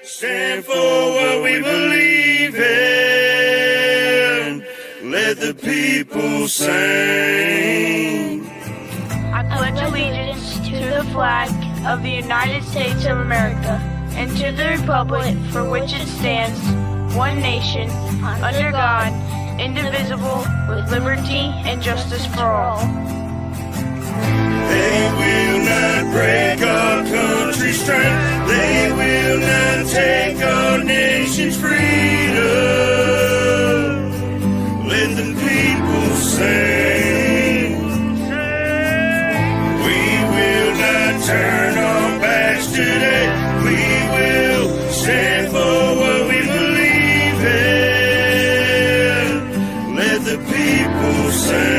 stand for what we believe in. Let the people sing. I pledge allegiance to the flag of the United States of America and to the republic for which it stands, one nation, under God, indivisible, with liberty and justice for all. They will not break our country's strength. They will not take our nation's freedom. Let the people sing. We will not turn our backs today. We will stand for what we believe in. Let the people sing.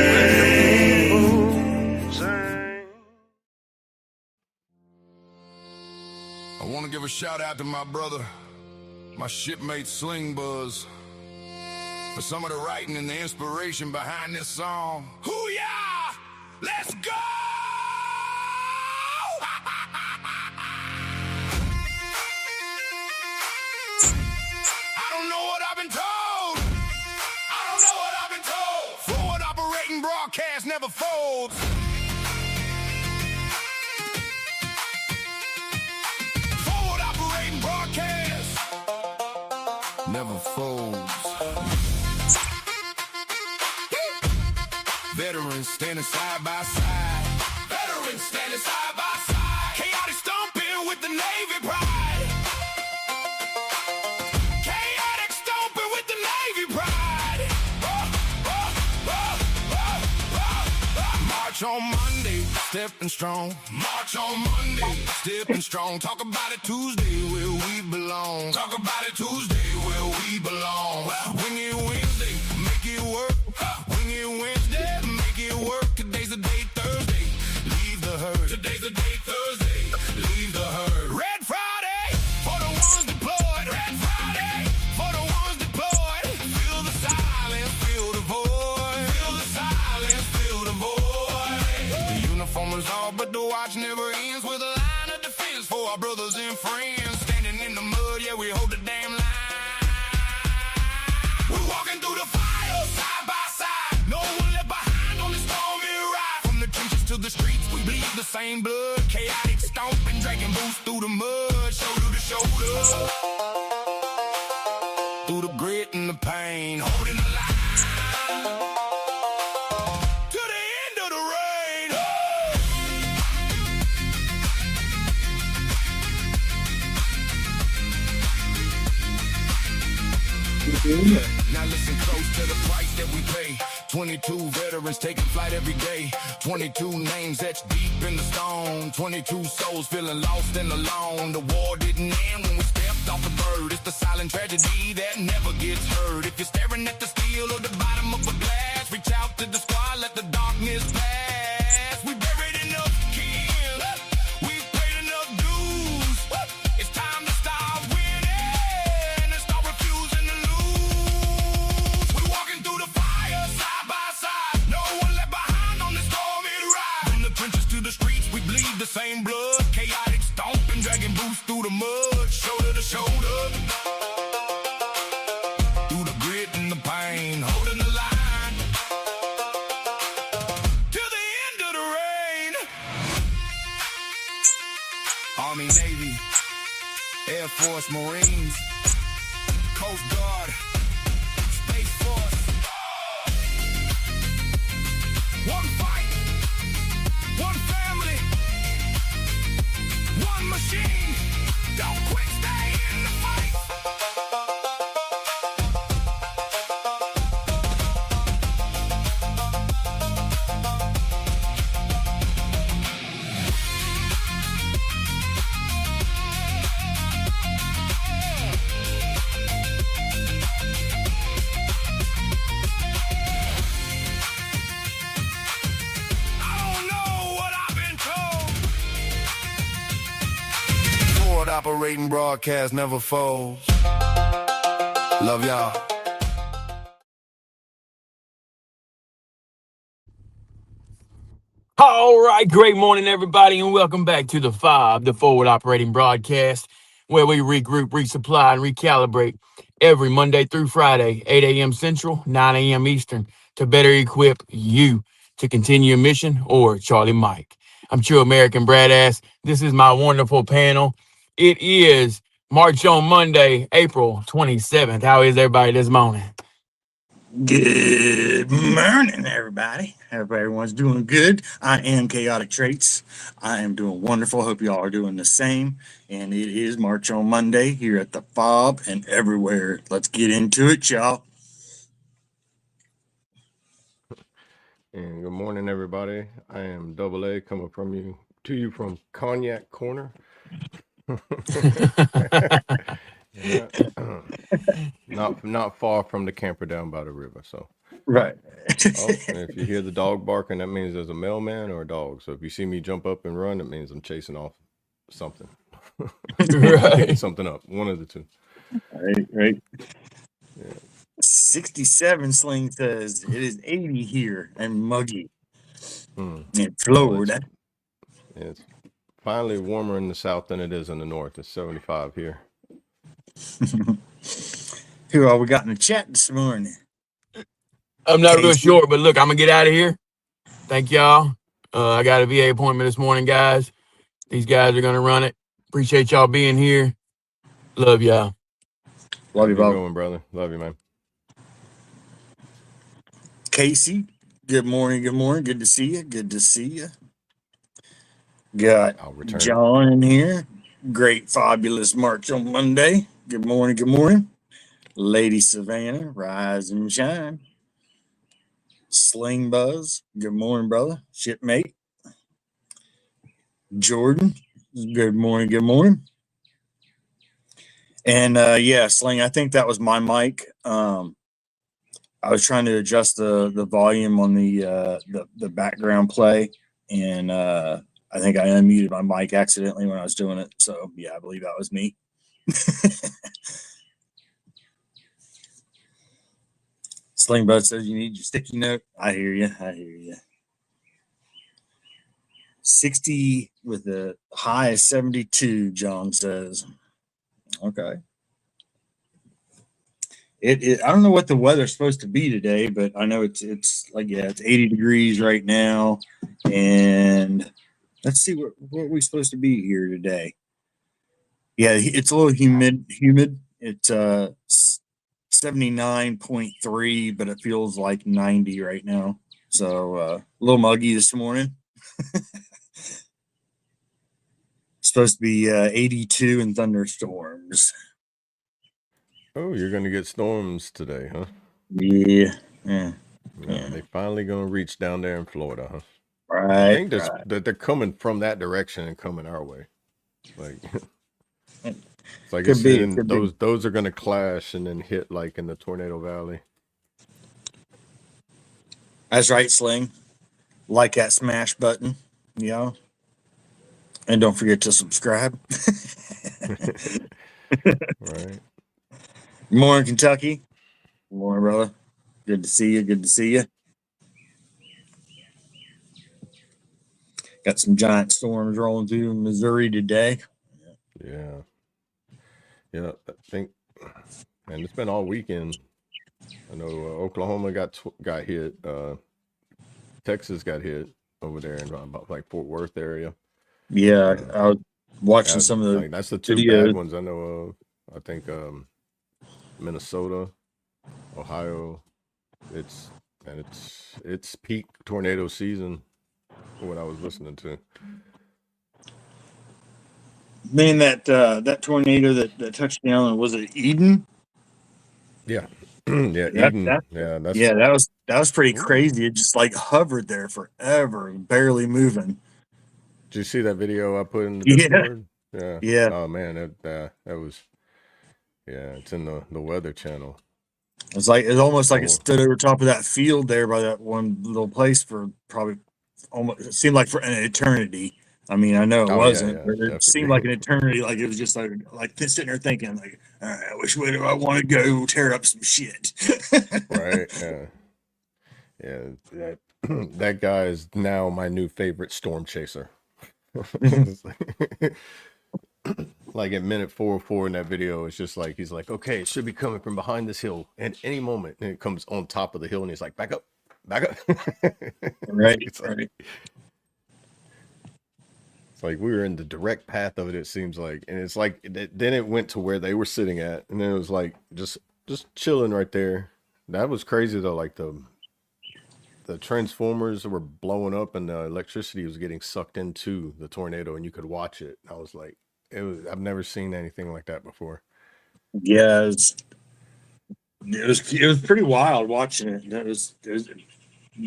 I want to give a shout out to my brother, my shipmate Sling Buzz, for some of the writing and the inspiration behind this song. Hoo-yah! Let's go! I don't know what I've been told. I don't know what I've been told. Forward operating broadcast never folds. Never folds. Veterans standing side by side. Veterans standing side by side. Chaotic stomping with the Navy pride. Chaotic stomping with the Navy pride. March on Monday, stepping strong. March on Monday, stepping strong. Talk about it Tuesday, where we belong. Talk about it Tuesday, where we belong. Wing it Wednesday, make it work. Wing it Wednesday, make it work. Today's the day, Thursday, leave the herd. Today's the day, Thursday, leave the herd. Red Friday, for the ones deployed. Red Friday, for the ones deployed. Feel the silence, feel the void. Feel the silence, feel the void. The uniform is all, but the watch never ends. With a line of defense for our brothers and friends. Standing in the mud, yeah, we hold the damn line. We're walking through the fire, side by side. No one left behind on this stormy ride. From the trenches to the streets, we bleed the same blood. Chaotic stomping, dragging boots through the mud. Shoulder to shoulder. Through the grit and the pain, holding the line. To the end of the rain. Now listen close to the price that we pay. 22 veterans taking flight every day. 22 names etched deep in the stone. 22 souls feeling lost and alone. The war didn't end when we stepped off the bird. It's the silent tragedy that never gets heard. If you're staring at the steel or the bottom of a glass, reach out to the squad, let the darkness pass. We buried enough kin, we've paid enough dues. It's time to start winning and start refusing to lose. We're walking through the fire, side by side. No one left behind on this stormy ride. From the trenches to the streets, we bleed the same blood. Chaotic stomping, dragging boots through the mud. Shoulder to shoulder. Through the grit and the pain, holding the line. Till the end of the rain. Army, Navy, Air Force, Marines, Coast Guard, Space Force. One fight, one family, one machine. Don't quit, stay in the fight. Operating broadcast never folds. Love y'all. All right, great morning, everybody, and welcome back to the F.O.B, the Forward Operating Broadcast. where we regroup, resupply, and recalibrate every Monday through Friday, 8 a.m. Central, 9 a.m. Eastern, to better equip you to continue your mission, or Charlie Mike. I'm True American Bradass. This is my wonderful panel. It is March on Monday, April 27th. How is everybody this morning? Good morning, everybody. Hope everyone's doing good. I am Chaotic Traits. I am doing wonderful. Hope you all are doing the same. And it is March on Monday here at the F.O.B and everywhere. Let's get into it, y'all. And good morning, everybody. I am Double A coming to you from Cognac Corner. Yeah. Not far from the camper down by the river. So, Right. oh, and if you hear the dog barking, that means there's a mailman or a dog. So if you see me jump up and run, it means I'm chasing off something. Right. Picking something up. One of the two. Right. Yeah. 67 Sling says it is 80 here and muggy in Oh, Florida. it's finally warmer in the south than it is in the north. It's 75 here. Who all we got in the chat this morning? I'm not real Casey. sure, but look, I'm going to get out of here. Thank y'all. I got a VA appointment this morning, guys. These guys are going to run it. Appreciate y'all being here. Love y'all. Love you, Have a Bob. good one, brother. Love you, man. Casey, good morning. Good to see you. Got I'll return. John in here. Great, fabulous March on Monday. Good morning. Lady Savannah, rise and shine. Sling Buzz, good morning, brother. Shipmate. Jordan, good morning. And yeah, Sling, I think that was my mic. I was trying to adjust the volume on the background play, and I think I unmuted my mic accidentally when I was doing it. So yeah, I believe that was me. Sling Bud says you need your sticky note. I hear you. 60 with a high of 72, John says. Okay. I don't know what the weather's supposed to be today, but I know it's like, yeah, it's 80 degrees right now. And let's see what we're supposed to be here today. Yeah, it's a little humid. It's 79.3, but it feels like 90 right now. So a little muggy this morning. Supposed to be 82 and thunderstorms. Oh, you're going to get storms today, huh? Yeah. They finally going to reach down there in Florida, huh? Right. I think that they're coming from that direction and coming our way. Like, it's like Could be. Those are going to clash and then hit like in the Tornado Valley. That's right, Sling. Like that smash button, and don't forget to subscribe. Right. Morning, Kentucky. Morning, brother. Good to see you. Got some giant storms rolling through Missouri today. Yeah. I think, and it's been all weekend. I know Oklahoma got hit. Texas got hit over there in about like Fort Worth area. Yeah, I was watching some of the that's the two videos. bad ones I know of. I think Minnesota, Ohio. It's peak tornado season. What I was listening to. Man, that tornado that touched down, was it Eden? Yeah. Eden. That was pretty crazy. It just like hovered there forever, barely moving. Did you see that video I put in the Discord? Yeah. Oh man, that was. Yeah, it's in the Weather Channel. It's almost like it stood over top of that field there by that one little place for probably almost, it seemed like for an eternity. I mean, I know it wasn't, but it definitely. seemed like an eternity. Like it was just like sitting there thinking, like, all right, which way do I want to go tear up some shit? Right. Yeah. That guy is now my new favorite storm chaser. like at minute 404 in that video, it's just like he's like, okay, it should be coming from behind this hill at any moment, and it comes on top of the hill, and he's like, back up, back up. Right, it's right. like we were in the direct path of it. It seems like, and it's like then it went to where they were sitting at, and then it was like just chilling right there. That was crazy though. Like the transformers were blowing up, and the electricity was getting sucked into the tornado, and you could watch it. I was like, I've never seen anything like that before. Yeah, it was pretty wild watching it. It was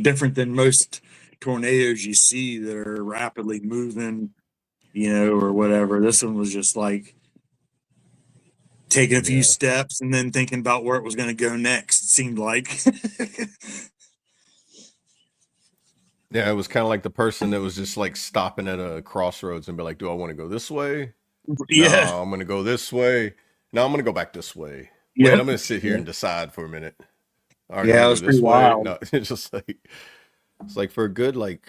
different than most tornadoes you see that are rapidly moving, or whatever. This one was just like taking a few Yeah. steps and then thinking about where it was going to go next. It seemed like. Yeah, it was kind of like the person that was just like stopping at a crossroads and be like, do I want to go this way? Yeah. No, I'm going to go this way. No, I'm going to go back this way. Wait, Yeah. I'm going to sit here Yeah. and decide for a minute. All right, Yeah, I'm it going was to go this pretty way. wild. No, it's just like, it's like for a good, like,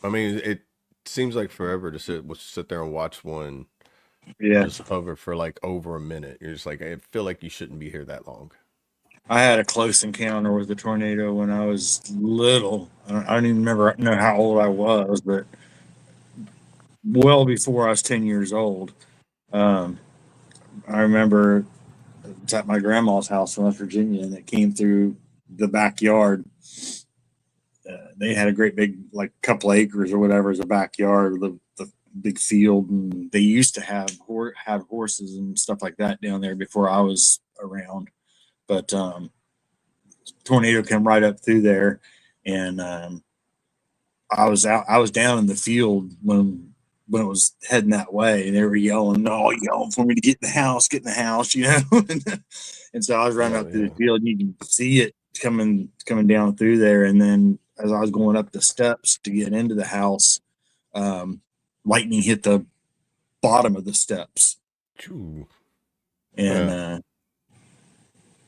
I mean, it seems like forever to sit there and watch one Yeah. just hover for like over a minute. You're just like, I feel like you shouldn't be here that long. I had a close encounter with a tornado when I was little. I don't even know how old I was, but well before I was 10 years old. I remember it's at my grandma's house in West Virginia, and it came through the backyard. They had a great big, like, couple acres or whatever as a backyard, the big field, and they used to have horses and stuff like that down there before I was around. But tornado came right up through there, and I was down in the field when it was heading that way, and they were yelling for me to get in the house, and so I was running up through the field, and you can see it coming down through there. And then as I was going up the steps to get into the house, lightning hit the bottom of the steps. Ooh. And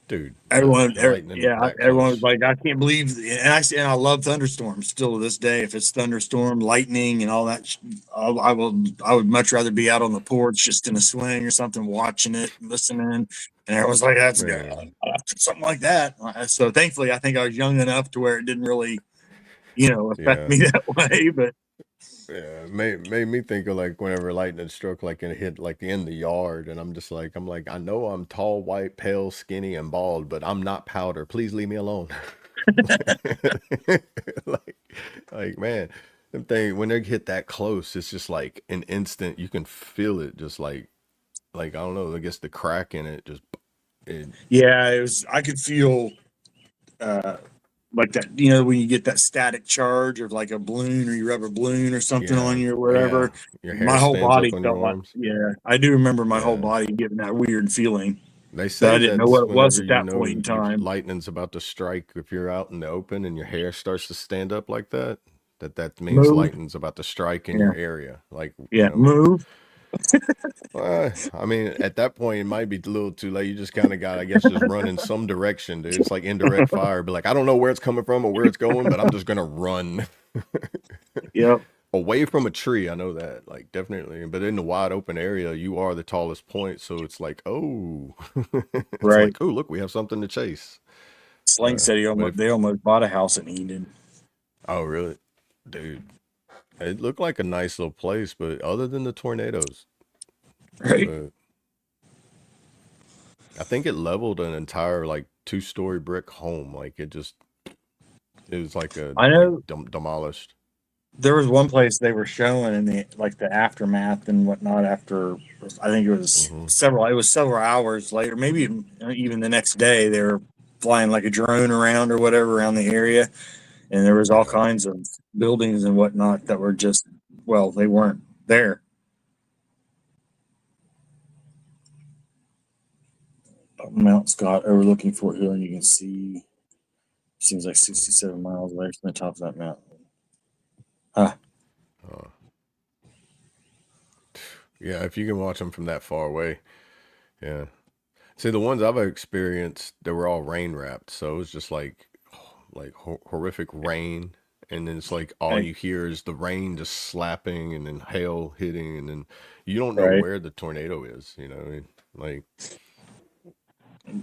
dude, everyone was like, I can't believe, and I love thunderstorms still to this day. If it's thunderstorm, lightning, and all that, I would much rather be out on the porch just in a swing or something, watching it, listening. And everyone's like, that's good, something like that. So thankfully, I think I was young enough to where it didn't really, affect me that way. But yeah, made me think of like whenever lightning struck, like and it hit like in the yard, and I'm like, I know I'm tall, white, pale, skinny, and bald, but I'm not powder. Please leave me alone. like man, them thing when they hit that close, it's just like an instant. You can feel it, just like I don't know. I guess the crack in it just. Yeah, it was. I could feel. Like that, when you get that static charge of like a balloon, or you rub a balloon or something on you or whatever. Your hair My whole stands body up on felt your like, arms. I do remember my whole body getting that weird feeling. They say I didn't know what it was at that point in time. Lightning's about to strike if you're out in the open and your hair starts to stand up like that. That means lightning's about to strike in your area. Like move. I mean, at that point, it might be a little too late. You just kind of got, I guess, just run in some direction, dude. It's like indirect fire. Be like, I don't know where it's coming from or where it's going, but I'm just gonna run. Yep. Away from a tree, I know that, like, definitely. But in the wide open area, you are the tallest point, so it's like, oh, it's right. like, oh, look, we have something to chase. Sling said they almost bought a house in Eden. Oh, really, dude? It looked like a nice little place, but other than the tornadoes, right? I think it leveled an entire like 2-story brick home. Like it was like demolished. There was one place they were showing in the aftermath and whatnot. After I think it was several hours later, maybe even the next day, they were flying like a drone around or whatever around the area, and there was all kinds of buildings and whatnot that were just, they weren't there. Mount Scott overlooking Fort Hill, and you can see, seems like 67 miles away from the top of that mountain. Yeah, if you can watch them from that far away. Yeah. See, the ones I've experienced, they were all rain wrapped, so it was just like horrific rain, and then it's like all Right. you hear is the rain just slapping and then hail hitting, and then you don't know Right. where the tornado is, you know. Like,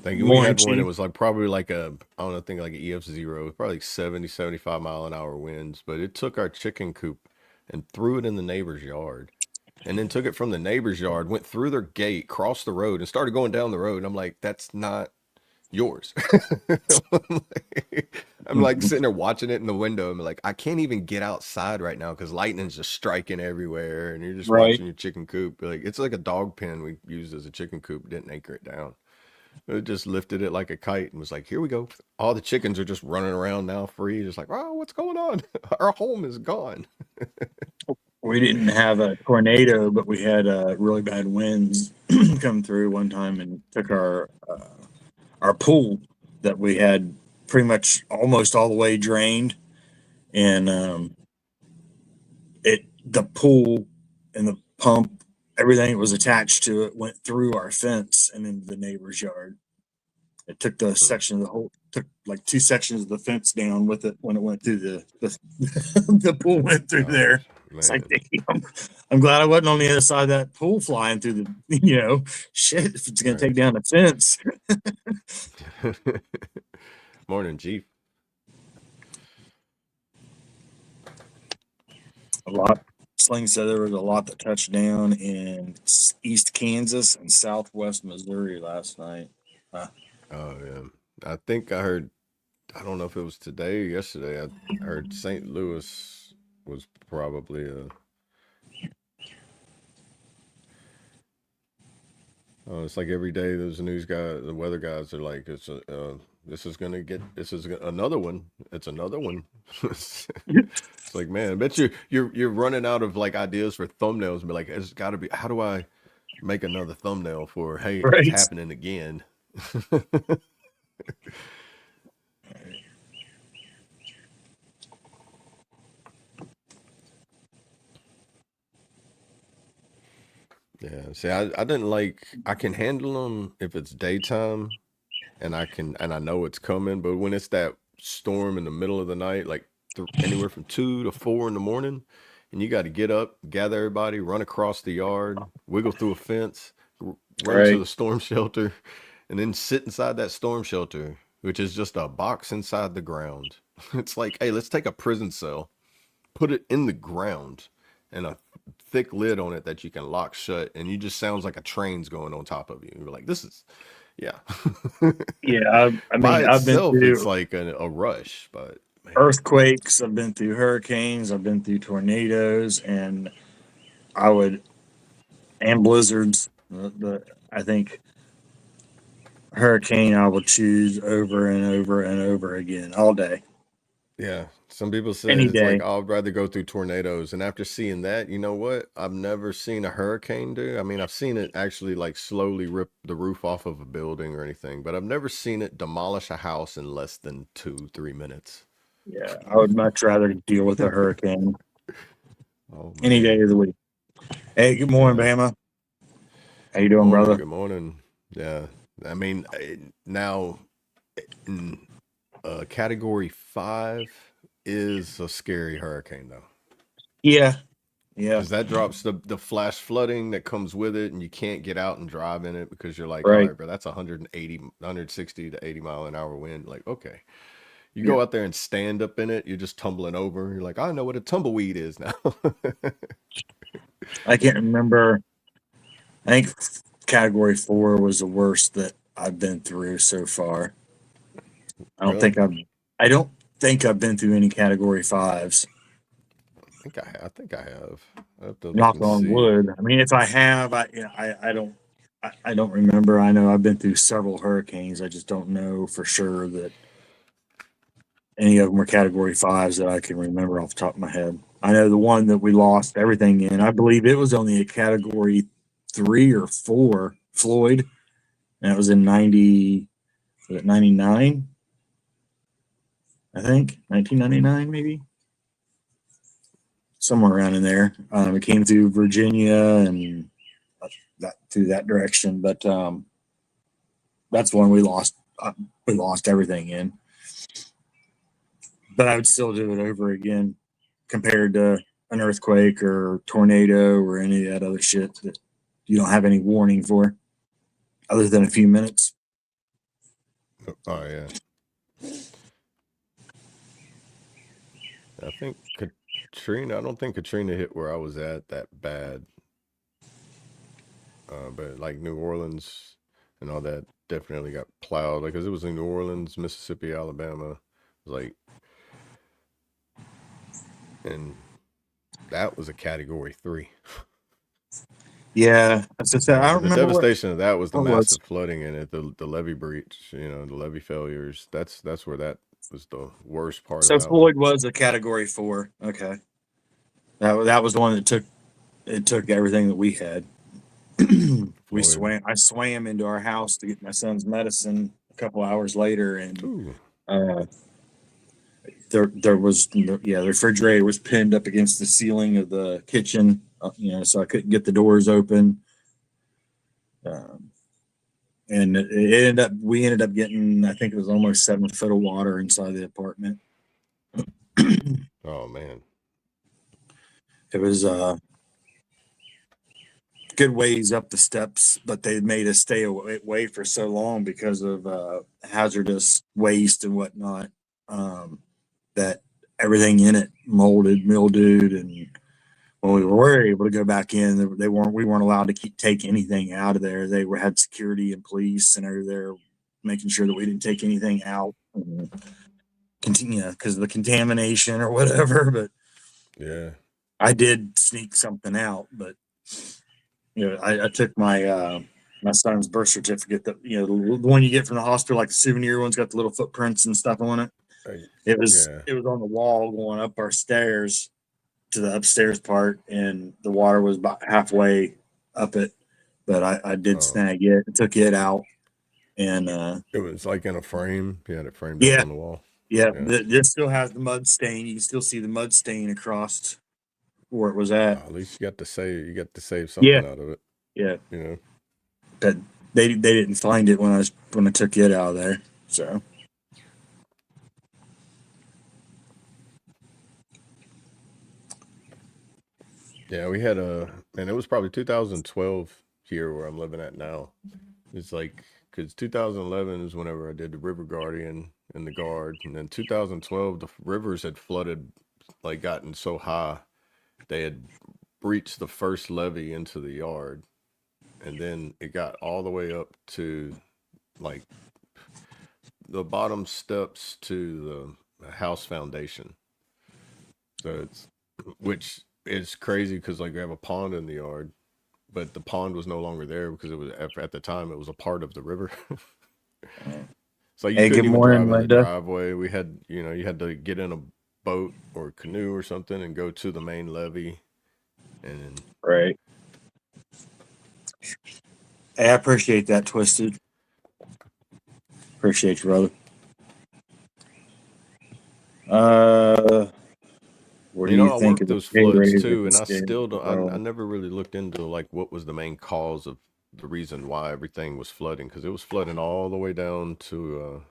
we Morning, had one, it Chief. was like probably like a, I don't know, I think like an EF0, probably like 70, 75-mile-an-hour winds, but it took our chicken coop and threw it in the neighbor's yard. And then took it from the neighbor's yard, went through their gate, crossed the road, and started going down the road. And I'm like, that's not yours. I'm like sitting there watching it in the window. I'm like, I can't even get outside right now because lightning's just striking everywhere. And you're just Right. watching your chicken coop. Like, it's like a dog pen we used as a chicken coop, didn't anchor it down. It just lifted it like a kite and was like, here we go. All the chickens are just running around now free. Just like, oh, what's going on? Our home is gone. We didn't have a tornado, but we had really bad winds come through one time and took our pool that we had pretty much almost all the way drained, and the pool and the pump, everything that was attached to it went through our fence and into the neighbor's yard. It took the section of the whole took like 2 sections of the fence down with it when it went through the the pool went through there. It's like, Man. damn, I'm glad I wasn't on the other side of that pool flying through the shit, if it's gonna take Right. down the fence. Morning, Chief. A lot. Sling said there was a lot that touched down in East Kansas and Southwest Missouri last night. Oh yeah. I think I heard, I don't know if it was today or yesterday, I heard St. Louis was probably it's like every day there's a news guy, the weather guys are like, this is another one. It's another one. It's like, man, I bet you're running out of like ideas for thumbnails and be like, it's gotta be, how do I make another thumbnail for, hey, it's Right. happening again. Yeah, see, I didn't like, I can handle them if it's daytime and I know it's coming, but when it's that storm in the middle of the night, like anywhere from 2 to 4 in the morning, and you got to get up, gather everybody, run across the yard, wiggle through a fence, run to Right. the storm shelter, and then sit inside that storm shelter, which is just a box inside the ground. It's like, hey, let's take a prison cell, put it in the ground, and a thick lid on it that you can lock shut, and you just sounds like a train's going on top of you. You're like, this is, yeah. Yeah. I By mean, I've been itself, it's through like a rush, but man, earthquakes, I've been through hurricanes, I've been through tornadoes, and I would and blizzards. I think hurricane I will choose over and over and over again all day, yeah. Some people say any it's like, day. oh, I'd rather go through tornadoes. And after seeing that, you know what? I've never seen a hurricane do. I mean, I've seen it actually like slowly rip the roof off of a building or anything, but I've never seen it demolish a house in less than 2, 3 minutes. Yeah, I would much rather deal with a hurricane Oh any day man. of the week. Hey, good morning, Yeah. Bama. How you doing, Morning. brother? Good morning. Yeah. I mean, now in category 5 is a scary hurricane though. Yeah, yeah, Because that drops the flash flooding that comes with it, and you can't get out and drive in it because you're like, all right. right, bro, that's 180, 160 to 80 mile an hour wind. Like, okay. You Yeah, go out there and stand up in it, you're just tumbling over. You're like, I know what a tumbleweed is now. I can't remember. I think category 4 was the worst that I've been through so far. I don't Really? think I've. I don't think I've been through any category 5s. I think I have. I have to look Knock and on see. wood. I mean, if I have, I don't. I don't remember. I know I've been through several hurricanes. I just don't know for sure that any of them were category 5s that I can remember off the top of my head. I know the one that we lost everything in, I believe it was only a category 3 or 4, Floyd, and it was in 90, was it 99? I think 1999, maybe somewhere around in there. It came through Virginia and that through that direction, but that's the one we lost. We lost everything in. but I would still do it over again compared to an earthquake or tornado or any of that other shit that you don't have any warning for other than a few minutes. Oh yeah. I think Katrina. I don't think Katrina hit where I was at that bad. But like New Orleans and all that definitely got plowed. Like, 'cause it was in New Orleans, Mississippi, Alabama. It was like, and that was a Category 3. Yeah, that's just, I don't The remember devastation of that was the what was. massive flooding in it, the levee breach, the levee failures. That's where that was the worst part So of that Floyd one. was a Category 4. Okay, that was the one that took everything that we had. We Floyd. I swam into our house to get my son's medicine a couple hours later, and Ooh. there was the refrigerator was pinned up against the ceiling of the kitchen, so I couldn't get the doors open. And we ended up getting, I think it was almost 7 foot of water inside the apartment. Oh man. It was good ways up the steps, but they made us stay away for so long because of hazardous waste and whatnot, that everything in it molded, mildewed, and when we were able to go back in, we weren't allowed to take anything out of there. They had security and police and over there making sure that we didn't take anything out, continue because of the contamination or whatever. But Yeah. I did sneak something out, but I took my my son's birth certificate, that the one you get from the hospital, like the souvenir one's got the little footprints and stuff on it. It was on the wall going up our stairs to the upstairs part, and the water was about halfway up it, but I did snag it, took it out, and it was like in a frame. You had it framed yeah, up on the wall. yeah. This still has the mud stain. You can still see the mud stain across where it was at. At least you got to save something out of it. Yeah. You know. But they didn't find it when I took it out of there. So yeah, we had and it was probably 2012 here where I'm living at now. It's like, because 2011 is whenever I did the River Guardian and the Guard, and then 2012 the rivers had flooded, like gotten so high they had breached the first levee into the yard, and then it got all the way up to like the bottom steps to the house foundation. So which is crazy because like we have a pond in the yard, but the pond was no longer there because it was at the time it was a part of the river. So you couldn't even drive in the driveway. We had, you had to get in a boat or canoe or something and go to the main levee. And right. Hey, I appreciate that, Twisted. Appreciate you, brother. What do you I think worked of those floods too, and I still don't. I never really looked into like what was the main cause of the reason why everything was flooding, because it was flooding all the way down to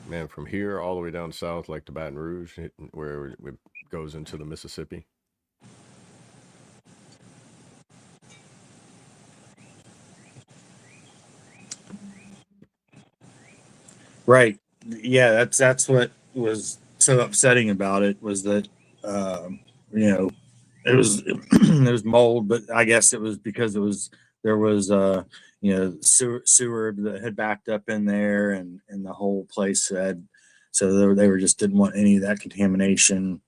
man, from here all the way down south, like to Baton Rouge, where it goes into the Mississippi. Right. Yeah, that's what was so upsetting about it, was that it was it was mold, but I guess it was because there was sewer that had backed up in there, and the whole place had, so they were just didn't want any of that contamination.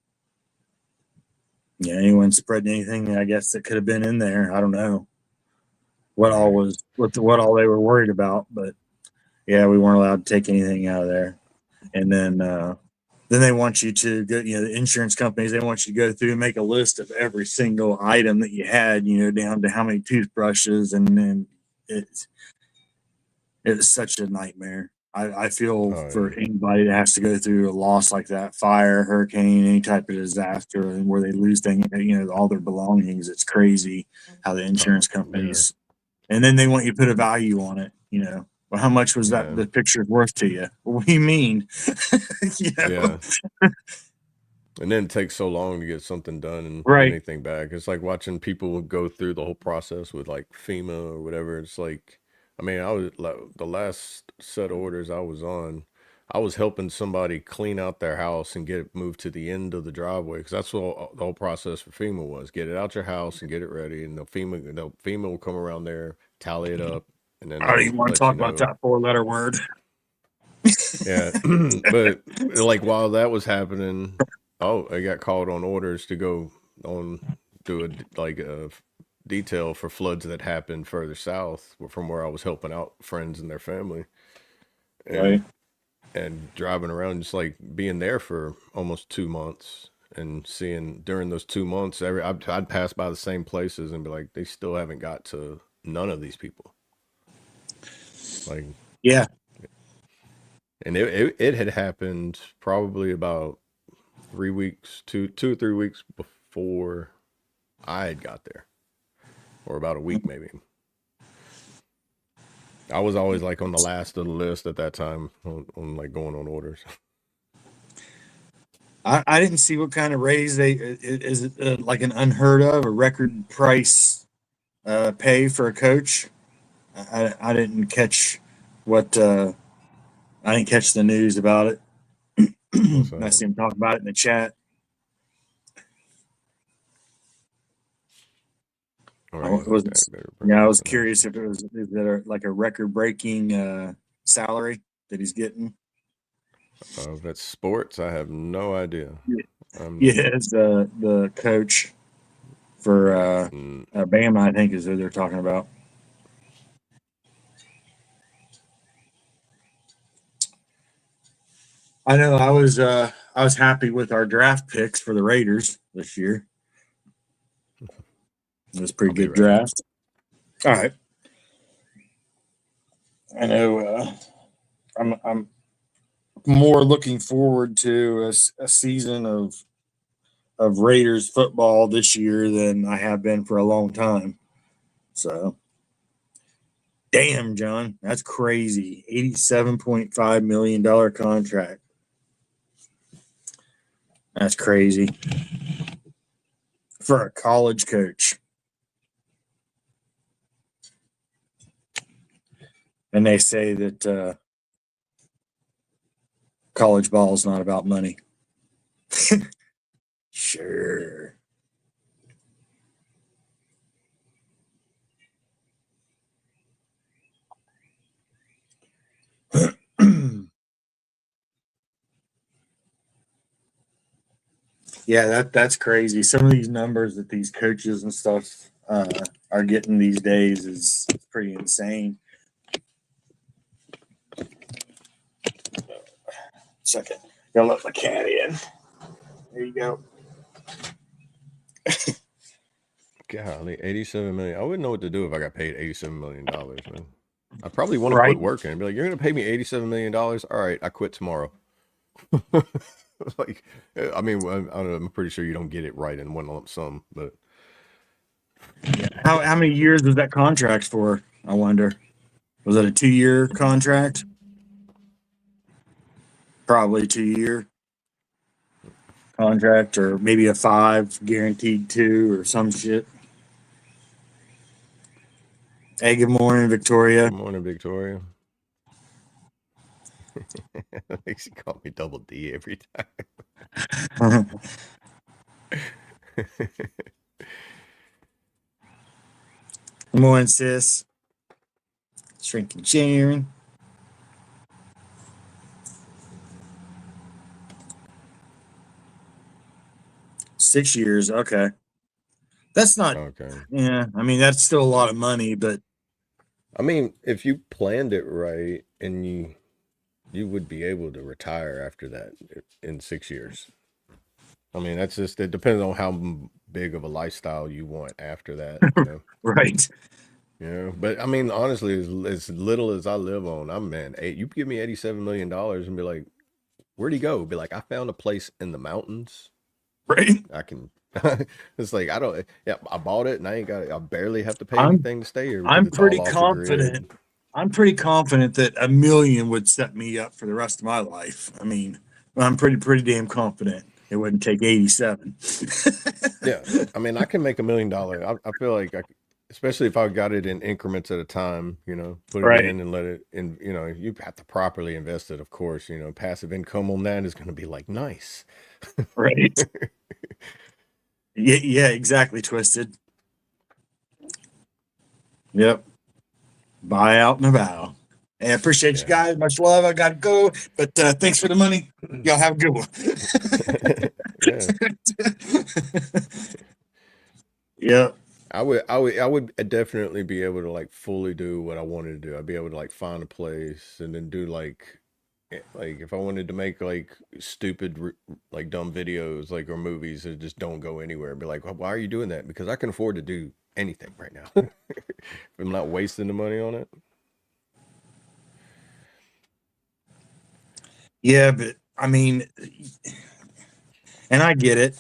Anyone spreading anything, I guess, that could have been in there. I don't know what all they were worried about, but yeah, we weren't allowed to take anything out of there. And then they want you to go, the insurance companies, they want you to go through and make a list of every single item that you had, down to how many toothbrushes, and then it's such a nightmare. I feel for anybody that has to go through a loss like that, fire, hurricane, any type of disaster, and where they lose things, all their belongings. It's crazy how the insurance companies, and then they want you to put a value on it, Well, how much was Yeah. that the picture worth to you? What do you mean? You know? Yeah. And then it takes so long to get something done and Right. anything back. It's like watching people go through the whole process with like FEMA or whatever. It's like, I mean, I was like the last set of orders I was on, I was helping somebody clean out their house and get it moved to the end of the driveway because that's what the whole process for FEMA was: get it out your house and get it ready, and the FEMA will come around there, tally it up, and then I don't they'll even want to let talk you about know. that 4-letter word. Yeah, but like while that was happening, oh, I got called on orders to go on do a detail for floods that happened further south from where I was helping out friends and their family, Right. and driving around just like being there for almost 2 months and seeing during those 2 months I'd pass by the same places and be like, they still haven't got to none of these people. Like, Yeah. and it had happened probably about 3 weeks, 2 or 3 weeks before I had got there, or about a week maybe. I was always like on the last of the list at that time on like going on orders. I didn't see what kind of raise they is it like an unheard of a record price pay for a coach. I didn't catch what I didn't catch the news about it. What's I that? see him talk about it in the chat. All I right, was, better yeah, I was pronounce curious if it was is that like a record breaking salary that he's getting. if it's sports, I have no idea. Yeah, it's the coach for Bama, I think, is who they're talking about. I know I was happy with our draft picks for the Raiders this year. It was a pretty I'll be good ready. draft. All right. I know I'm more looking forward to a season of Raiders football this year than I have been for a long time. So, damn, John, that's crazy. $87.5 million contract. That's crazy for a college coach. And they say that college ball is not about money. Sure. Yeah, that's crazy. Some of these numbers that these coaches and stuff are getting these days is pretty insane. Second, gotta let my cat in. There you go. Golly, 87 million. I wouldn't know what to do if I got paid $87 million, man. I probably want to Right. quit working and be like, you're gonna pay me $87 million. All right, I quit tomorrow. Like, I mean, I don't know, I'm pretty sure you don't get it right in one lump sum, but How many years was that contract for? I wonder. Was it a 2-year contract? Probably 2-year contract, or maybe a 5 guaranteed 2 or some shit. Hey, good morning, Victoria. good morning, Victoria. Makes you call me Double D every time. Good morning, sis. Shrinking Sharon. Six years. Okay. That's not, Okay. yeah. I mean, that's still a lot of money, but I mean, if you planned it right and you would be able to retire after that in 6 years. I mean, that's just, it depends on how big of a lifestyle you want after that, you know. right. Yeah, but I mean, honestly, as little as I live on, you give me $87 million and be like, where'd he go? Be like, I found a place in the mountains. Right. I can, it's like, I bought it and I barely have to pay I'm- anything to stay here because I'm it's pretty all off the confident. grid. I'm pretty confident that a million would set me up for the rest of my life. I mean, I'm pretty damn confident it wouldn't take 87. Yeah, I mean, I can make $1 million. I feel like especially if I got it in increments at a time, put it Right, in and let it in. You have to properly invest it, of course. Passive income on that is going to be like nice. right. Yeah, exactly, Twisted. Yep. Buy out and a bow. Hey, I appreciate you Yeah. guys. Much love. I got to go, but thanks for the money. Y'all have a good one. Yeah. Yeah. I would definitely be able to like fully do what I wanted to do. I'd be able to like find a place and then do like if I wanted to make like stupid like dumb videos like or movies that just don't go anywhere. Be like, why are you doing that? Because I can afford to do anything right now. I'm not wasting the money on it. Yeah, but I mean, and I get it.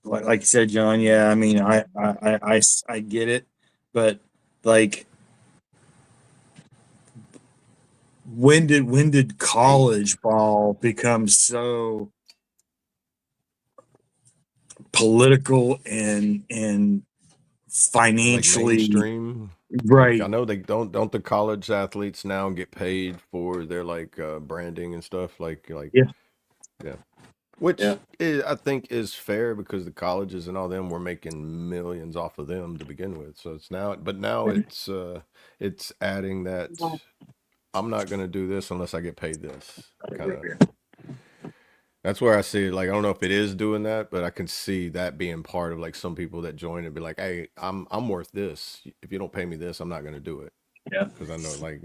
Like you said, John. Yeah, I mean, I get it, but like, when did Hey, college ball become so political and like financially mainstream. Like I right? know they don't the college athletes now get paid for their like branding and stuff like Yeah, yeah. yeah. Which I think is fair because the colleges and all them were making millions off of them to begin with. So now it's adding that I'm not gonna do this unless I get paid this kind of. That's where I see it. Like I don't know if it is doing that, but I can see that being part of like some people that join and be like, "Hey, I'm worth this. If you don't pay me this, I'm not gonna do it." Yeah. Because I know, like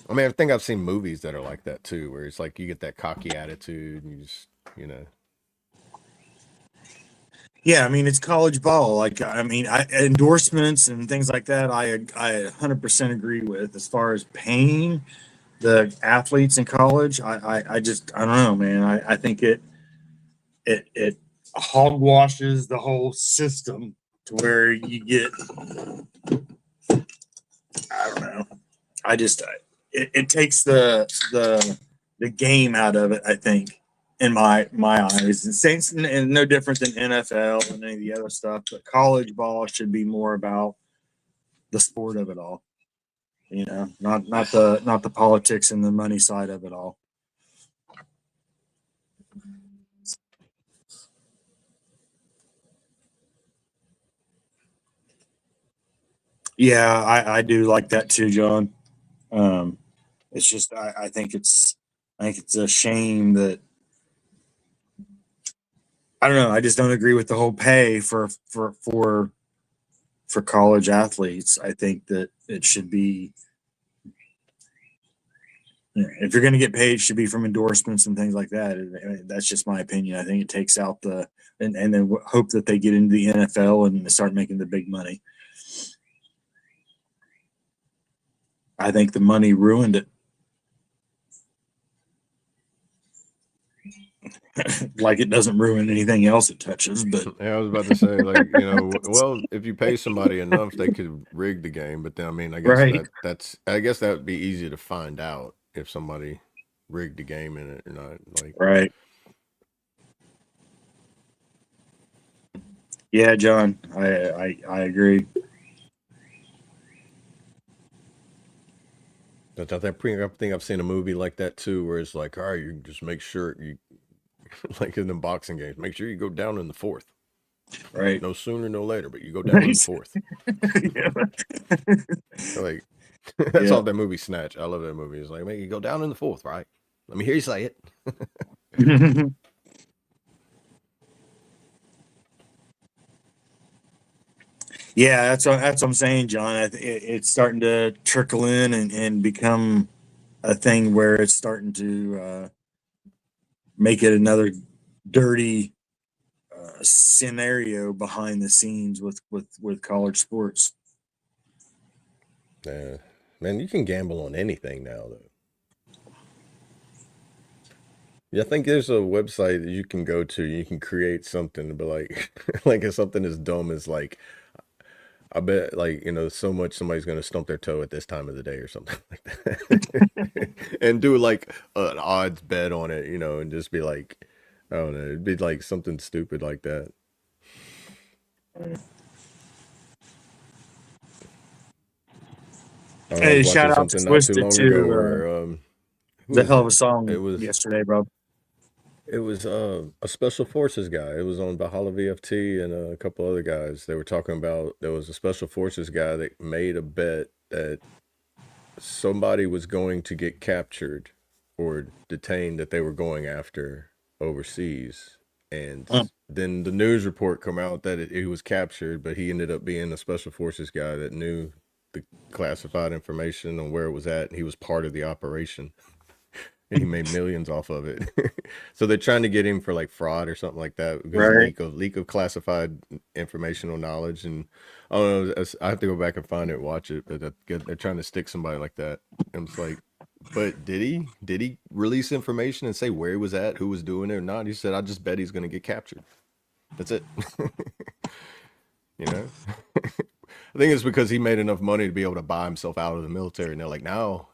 I mean, I think I've seen movies that are like that too, where it's like you get that cocky attitude and you just you know. Yeah, I mean it's college ball. Like I mean, endorsements and things like that. I 100% agree with as far as paying the athletes in college. I just I don't know, man. I think it hogwashes the whole system to where you get I don't know. I just it takes the game out of it. I think in my eyes, and Saints and no different than NFL and any of the other stuff. But college ball should be more about the sport of it all. Not the politics and the money side of it all. Yeah, I do like that too, John. Um, it's just I think it's a shame that I don't know. I just don't agree with the whole pay for college athletes. I think that it should be if you're going to get paid, it should be from endorsements and things like that. That's just my opinion. I think it takes out and then hope that they get into the NFL and start making the big money. I think the money ruined it. Like it doesn't ruin anything else it touches, but Yeah, I was about to say, like, well, if you pay somebody enough, they could rig the game. But then, I mean, right, I guess that would be easy to find out if somebody rigged the game in it or not. Like, right. Yeah, John, I agree. but I think I've seen a movie like that too, where it's like, all right, you just make sure you, like in the boxing games, make sure you go down in the fourth. Right, No sooner, no later, but you go down in the right. fourth. Yeah. Like, that's Yeah. all that movie Snatch. I love that movie. It's like, man, you go down in the fourth, right? Let me hear you say it. Yeah, that's what I'm saying, John. It's starting to trickle in and become a thing where it's starting to make it another dirty scenario behind the scenes with college sports. Yeah, man, you can gamble on anything now, though. Yeah, I think there's a website that you can go to. You can create something, but like, like it's something as dumb as like, I bet, like, so much somebody's gonna stump their toe at this time of the day or something like that, and do like an odds bet on it, and just be like, I don't know, it'd be like something stupid like that. I don't know, I Hey, was watching shout out to something not too Twisted long ago too. where who The was hell of a it? song It was yesterday, bro. it was a special forces guy. It was on Bahala VFT and a couple other guys. They were talking about there was a special forces guy that made a bet that somebody was going to get captured or detained that they were going after overseas. And Mm. then the news report come out that he was captured, but he ended up being a special forces guy that knew the classified information on where it was at. And he was part of the operation and he made millions off of it. So they're trying to get him for like fraud or something like that because Right. leak of classified informational knowledge. And I don't know, I have to go back and find it, watch it, but they're trying to stick somebody like that. And it's like, but did he release information and say where he was at, who was doing it or not? He said, I just bet he's going to get captured. That's it. I think it's because he made enough money to be able to buy himself out of the military. And they're like, now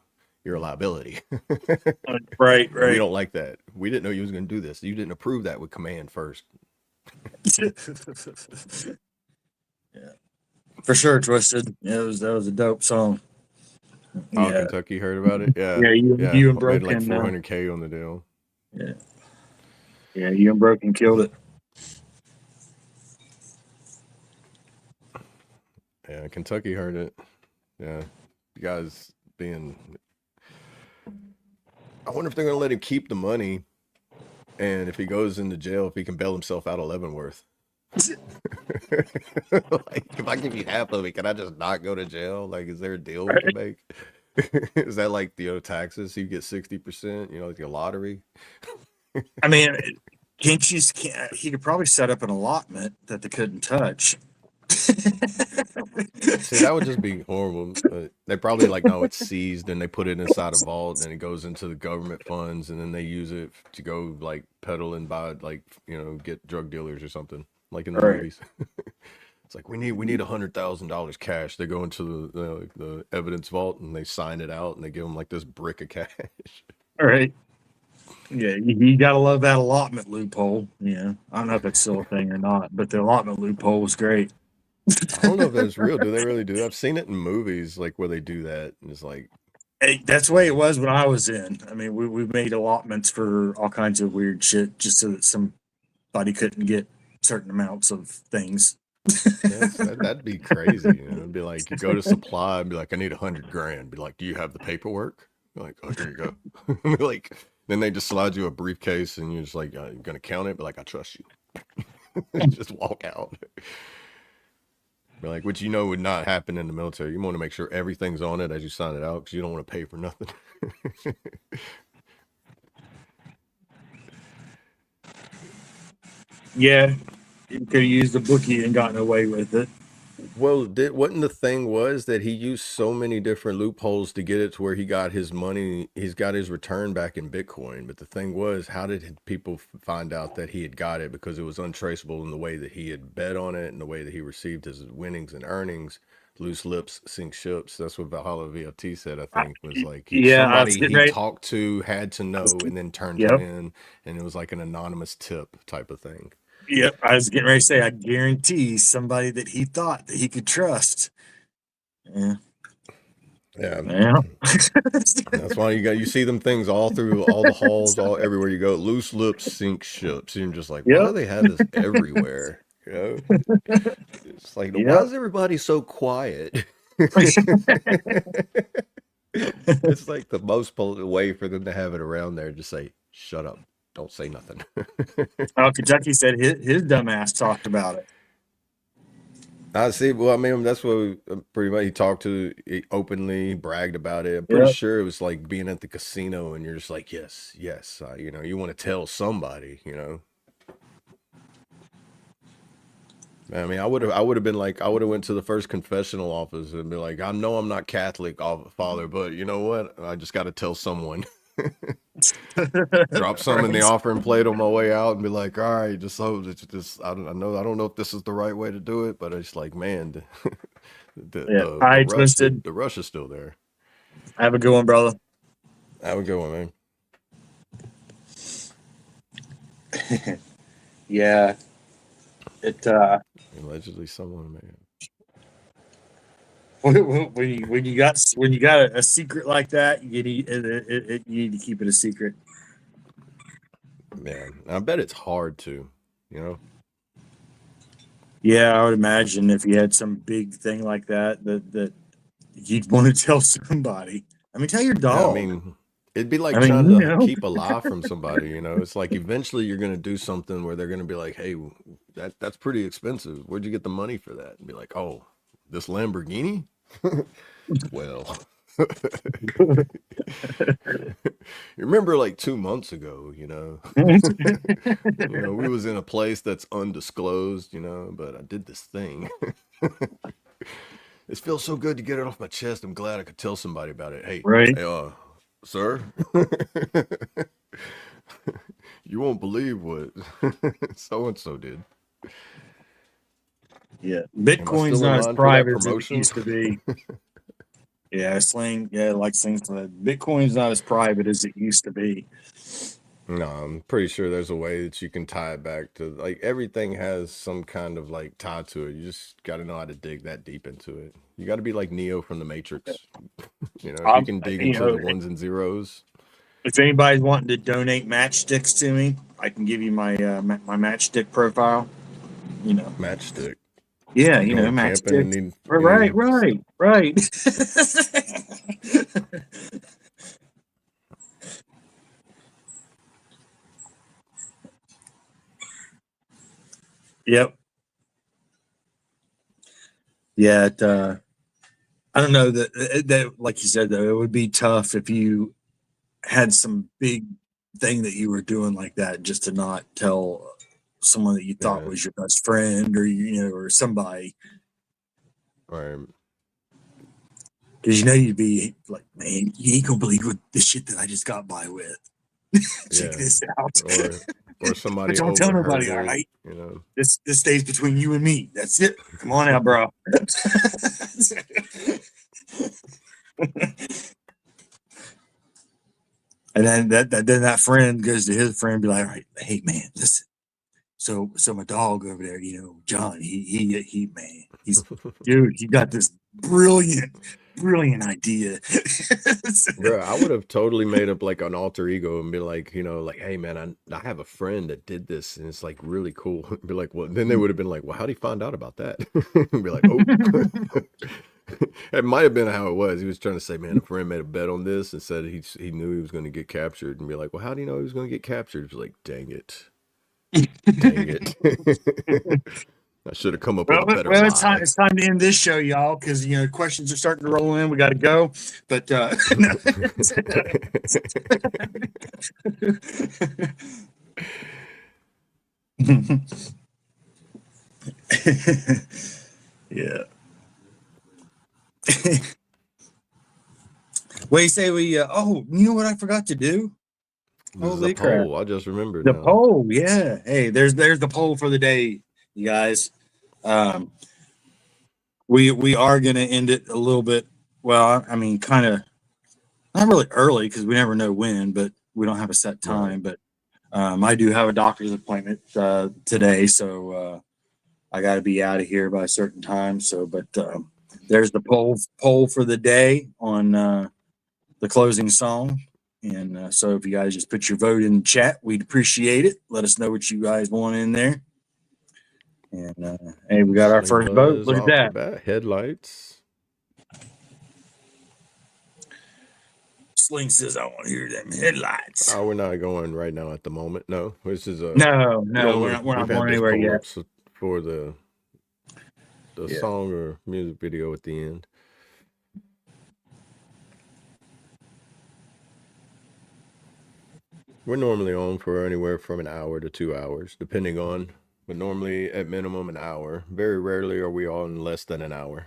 you're a liability. Right, We don't like that. We didn't know you was going to do this. You didn't approve that with command first. Yeah, for sure, Twisted. Yeah, that was a dope song. Oh, Yeah, Kentucky heard about it? Yeah. yeah. You and Made like Broken. 400K on the deal. Yeah, yeah. You and Broken killed it. Yeah, Kentucky heard it. Yeah. You guys being... I wonder if they're going to let him keep the money. And if he goes into jail, if he can bail himself out of Leavenworth. Like, if I give you half of it, can I just not go to jail? Like, is there a deal we can make? Is that like the taxes? You get 60%, like your lottery. I mean, he could probably set up an allotment that they couldn't touch. See, that would just be horrible. They probably like, no, it's seized and they put it inside a vault and it goes into the government funds and then they use it to go like peddle and buy like, get drug dealers or something like in the Right. movies. It's like we need $100,000 cash. They go into the evidence vault and they sign it out and they give them like this brick of cash. All right. Yeah, you gotta love that allotment loophole. Yeah, I don't know if it's still a thing or not, but the allotment loophole was great. I don't know if that's real. Do they really do that? I've seen it in movies like where they do that and it's like, Hey, that's the way it was when I was in. I mean, we made allotments for all kinds of weird shit just so that somebody couldn't get certain amounts of things. that'd be crazy. It'd be like you go to supply and be like, I need $100,000. Be like, do you have the paperwork? Be like, oh, here you go. Like, then they just slide you a briefcase and you're just like, you're gonna count it, but like, I trust you. Just walk out. Be like, which would not happen in the military. You want to make sure everything's on it as you sign it out because you don't want to pay for nothing. Yeah, you could have used the bookie and gotten away with it. Well, wasn't the thing was that he used so many different loopholes to get it to where he got his money, he's got his return back in Bitcoin. But the thing was, how did people find out that he had got it? Because it was untraceable in the way that he had bet on it and the way that he received his winnings and earnings. Loose lips sink ships. That's what Valhalla VFT said, I think, was like somebody he talked to had to know and then turned him in. And it was like an anonymous tip type of thing. Yep, I was getting ready to say, I guarantee somebody that he thought that he could trust. Yeah. That's why you see them things all through all the halls, all everywhere you go. Loose lips sink ships. And you're just like, why do they have this everywhere? It's like, why is everybody so quiet? It's like the most polite way for them to have it around there. Just say, shut up. Don't say nothing. Oh, Kentucky said his dumbass talked about it. I see. Well, I mean, that's what pretty much he talked to. He openly bragged about it. I'm pretty sure it was like being at the casino, and you're just like, yes, you want to tell somebody, I mean, I would have been like, I would have went to the first confessional office and be like, I know I'm not Catholic, Father, but you know what? I just got to tell someone. Drop some in the offering plate on my way out and be like, all right, I don't know if this is the right way to do it, but it's like, man, The All right, rush Twisted. the rush is still there. Have a good one, brother. Have a good one, man. Yeah. It Allegedly, someone man. when you got a secret like that, you need you need to keep it a secret. Yeah, I bet it's hard to, you know. Yeah, I would imagine if you had some big thing like that you'd want to tell somebody. I mean, tell your Yeah, I dog. mean, it'd be like I mean, trying you to know. keep a lie from somebody, you know. It's like eventually you're gonna do something where they're gonna be like, "Hey, that's pretty expensive. Where'd you get the money for that?" And be like, "Oh, this Lamborghini." Well, you remember like 2 months ago, you know, we was in a place that's undisclosed, you know, but I did this thing. It feels so good to get it off my chest. I'm glad I could tell somebody about it. Hey, Right. sir, you won't believe what so and so did. Yeah. Am I Bitcoin's still in not as line for that private as it promotion? used to be. Yeah, Sling. Yeah, like Sling said, Bitcoin's not as private as it used to be. No, I'm pretty sure there's a way that you can tie it back to, like, everything has some kind of like tie to it. You just got to know how to dig that deep into it. You got to be like Neo from the Matrix. You know, if you can dig You into know, the ones and zeros. if anybody's wanting to donate matchsticks to me, I can give you my my matchstick profile. You know. Matchstick. Yeah, You going camping and matchsticks. need Right. Yep. Yeah. I don't know that like you said though, it would be tough if you had some big thing that you were doing like that just to not tell someone that you thought Yeah. was your best friend or or somebody, Right. because you'd be like, man, you ain't gonna believe what the shit that I just got by with. Check Yeah. this out. Or But somebody don't tell overheard nobody, all it, right? you know. This stays between you and me. That's it. Come on out, bro. And then that friend goes to his friend and be like, all right, hey man, listen. So my dog over there, John, he man, he's dude, he got this brilliant idea. Bro, I would have totally made up like an alter ego and be like, like, hey man, I have a friend that did this and it's like really cool. Be like, well, then they would have been like, well, how'd he find out about that? Be like, oh, it might have been how it was. He was trying to say, man, a friend made a bet on this and said he knew he was going to get captured, and be like, well, how do you know he was going to get captured? It's like, dang it. I should have come up with a better lie. It's time to end this show, y'all, because questions are starting to roll in. We got to go, but yeah. What do you say we? Oh, you know what I forgot to do? This is a poll. I just remembered the now. poll. Yeah. Hey, there's the poll for the day, you guys. We are gonna end it a little bit. Well, I mean, kind of not really early because we never know when, but we don't have a set time. Right. But I do have a doctor's appointment today, so I got to be out of here by a certain time. So, but there's the poll for the day on the closing song. And so if you guys just put your vote in the chat, we'd appreciate it. Let us know what you guys want in there. And hey, we got our first vote. Look at that. Headlights. Sling says, I want to hear them headlights. Oh, we're not going right now at the moment. No, this is a no. We're not going anywhere yet. For the song or music video at the end. We're normally on for anywhere from an hour to 2 hours, depending on, but normally at minimum an hour. Very rarely are we on less than an hour.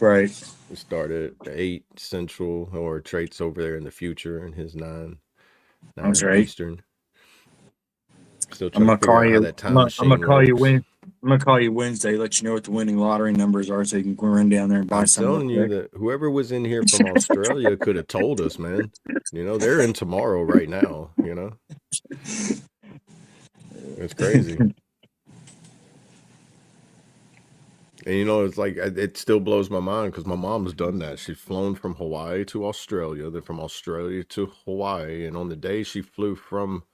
Right. We start at 8 Central, or Trait's over there in the future in his 9 That's right. Eastern. Still trying to figure out how that time machine works. I'm gonna call you when I'm gonna call you Wednesday, let you know what the winning lottery numbers are, so you can go run down there and buy I'm some. telling you that whoever was in here from Australia could have told us, man. You know, they're in tomorrow right now, you know. It's crazy. And you know, it's like it still blows my mind because my mom's done that. She's flown from Hawaii to Australia, then from Australia to Hawaii, and on the day she flew from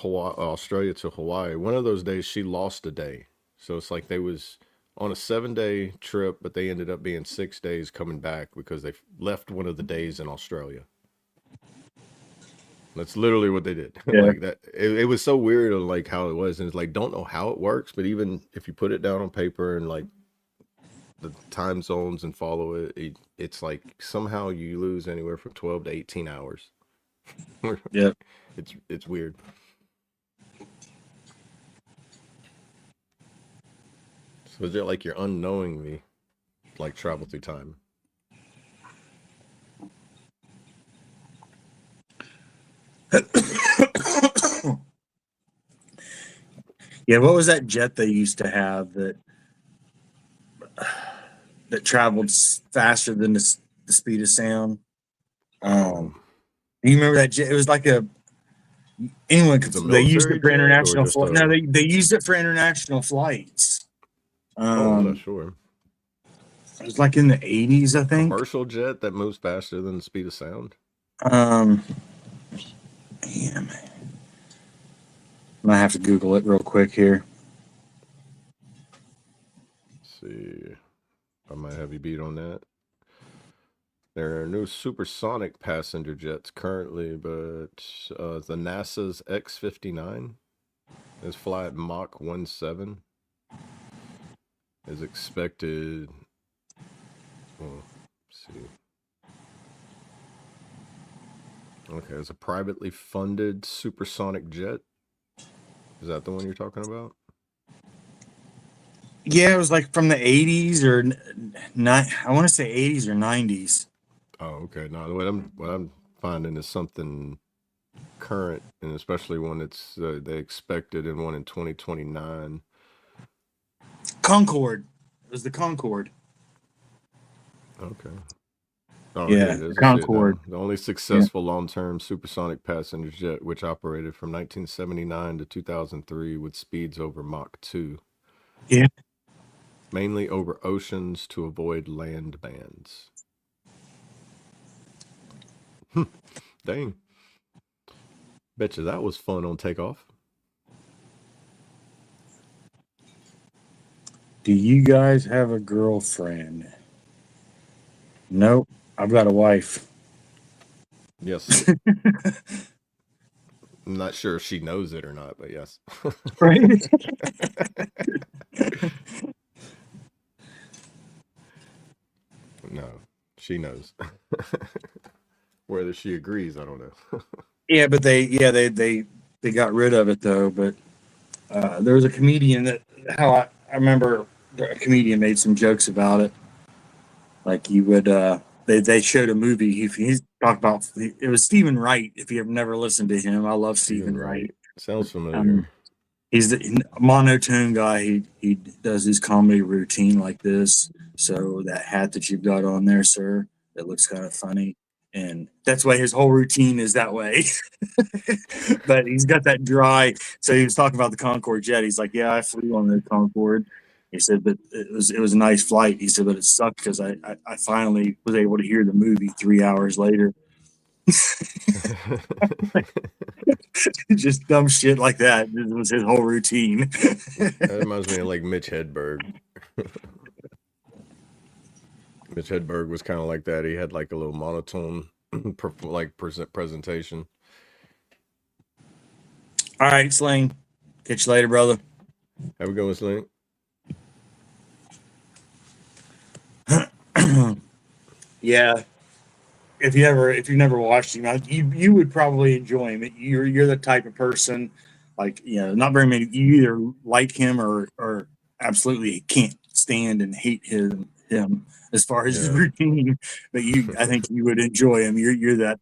Australia to Hawaii, one of those days she lost a day. So it's like they was on a 7-day trip, but they ended up being 6 days coming back because they left one of the days in Australia. That's literally what they did. Yeah. Like that, it was so weird of like how it was, and it's like don't know how it works, but even if you put it down on paper and like the time zones and follow it, it's like somehow you lose anywhere from 12 to 18 hours. Yeah. It's weird. So is it like you're unknowingly like travel through time? Yeah, what was that jet they used to have that traveled faster than the speed of sound? You remember that jet? It was like anyone could. It's a They used military it for jet or international just flights. No, they used it for international flights. I'm not sure. It was like in the 80s, I think. Commercial jet that moves faster than the speed of sound. Yeah, man. I might have to Google it real quick here. Let's see. I might have you beat on that. There are no supersonic passenger jets currently, but the NASA's X-59 is fly at Mach 1.7. Is expected. Well, let's see. Okay, it's a privately funded supersonic jet. Is that the one you're talking about? Yeah, it was like from the 80s or not. I want to say 80s or 90s. Oh, okay. No, what I'm finding is something current, and especially when it's they expected in one in 2029. Concorde. It was the Concorde. Okay. Oh, Yeah, here it is. I see it Concorde. now. The only successful long-term supersonic passenger jet, which operated from 1979 to 2003 with speeds over Mach 2. Yeah. Mainly over oceans to avoid land bans. Dang. Betcha that was fun on takeoff. Do you guys have a girlfriend? Nope. I've got a wife. Yes. I'm not sure if she knows it or not, but yes. Right? No, she knows. Whether she agrees, I don't know. Yeah, but they got rid of it though. But there was a comedian that I remember a comedian made some jokes about it. Like he would they showed a movie. He talked about it was Stephen Wright. If you have never listened to him, I love Stephen Wright. Sounds familiar. He's the monotone guy. He does his comedy routine like this. So that hat that you've got on there, sir, that looks kind of funny. And that's why his whole routine is that way. But he's got that dry. So he was talking about the Concorde jet. He's like, yeah, I flew on the Concorde. He said, but it was a nice flight. He said, but it sucked because I finally was able to hear the movie 3 hours later. Just dumb shit like that. It was his whole routine. That reminds me of like Mitch Hedberg. Mitch Hedberg was kind of like that. He had like a little monotone like presentation. All right, Sling. Catch you later, brother. Have a good one, Sling. Yeah. If you've never watched him, you would probably enjoy him. You're the type of person, like, not very many. You either like him or absolutely can't stand and hate him as far as his routine. But I think you would enjoy him. You're that